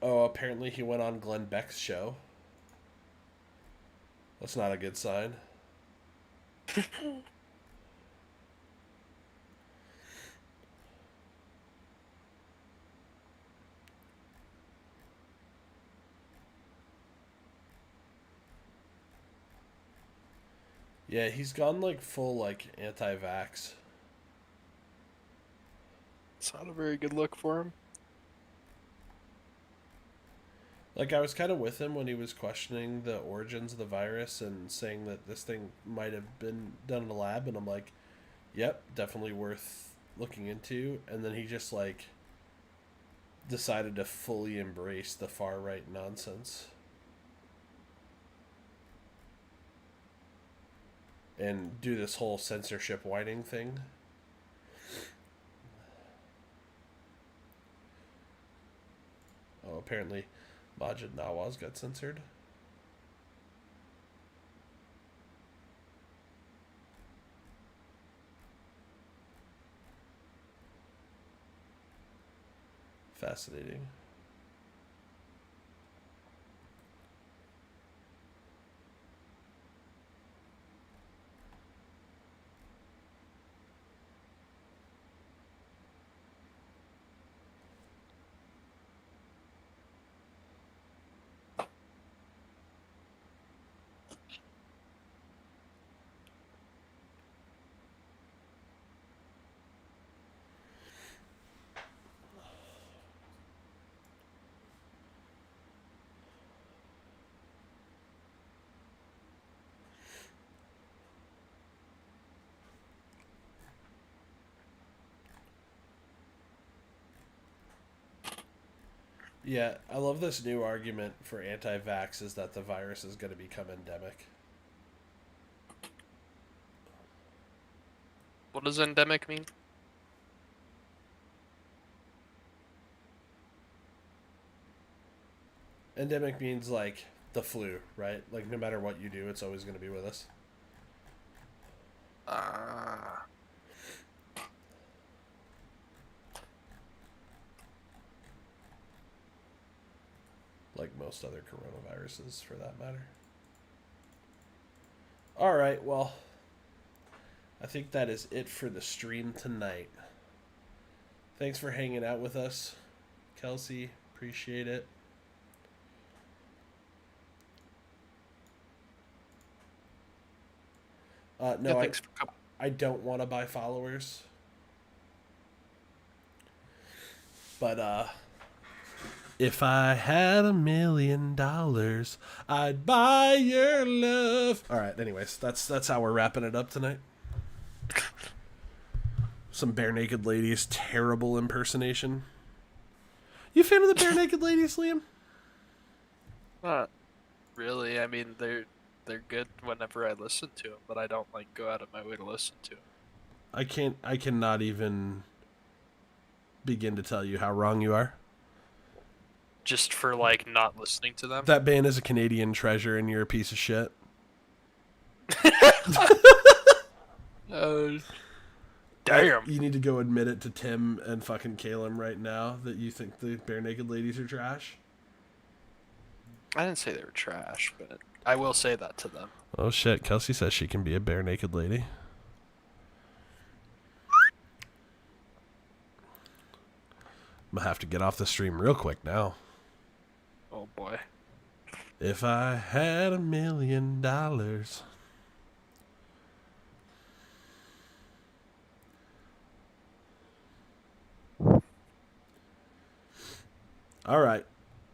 Oh, apparently he went on Glenn Beck's show. That's not a good sign. Yeah, he's gone like full like anti-vax. It's not a very good look for him. Like, I was kind of with him when he was questioning the origins of the virus and saying that this thing might have been done in a lab, and I'm like, yep, definitely worth looking into. And then he just like decided to fully embrace the far right nonsense and do this whole censorship whining thing. Oh, apparently Majid Nawaz got censored. Fascinating. Yeah, I love this new argument for anti-vax is that the virus is going to become endemic. What does endemic mean? Endemic means like the flu, right? Like no matter what you do, it's always going to be with us. Like most other coronaviruses, for that matter. All right, well, I think that is it for the stream tonight. Thanks for hanging out with us, Kelsey. Appreciate it. No, Yeah, I don't want to buy followers. But if I had $1 million, I'd buy your love. All right, anyways, that's how we're wrapping it up tonight. Some Bare Naked Ladies terrible impersonation. You a fan of the Bare Naked Ladies, Liam? Not really. I mean, they're good whenever I listen to them, but I don't like go out of my way to listen to them. I cannot even begin to tell you how wrong you are. Just for like not listening to them. That band is a Canadian treasure, and you're a piece of shit. Damn. You need to go admit it to Tim and fucking Caleb right now that you think the bare naked ladies are trash. I didn't say they were trash, but I will say that to them. Oh shit, Kelsey says she can be a bare naked lady. I'm gonna have to get off the stream real quick now. Oh boy. If I had $1 million. All right.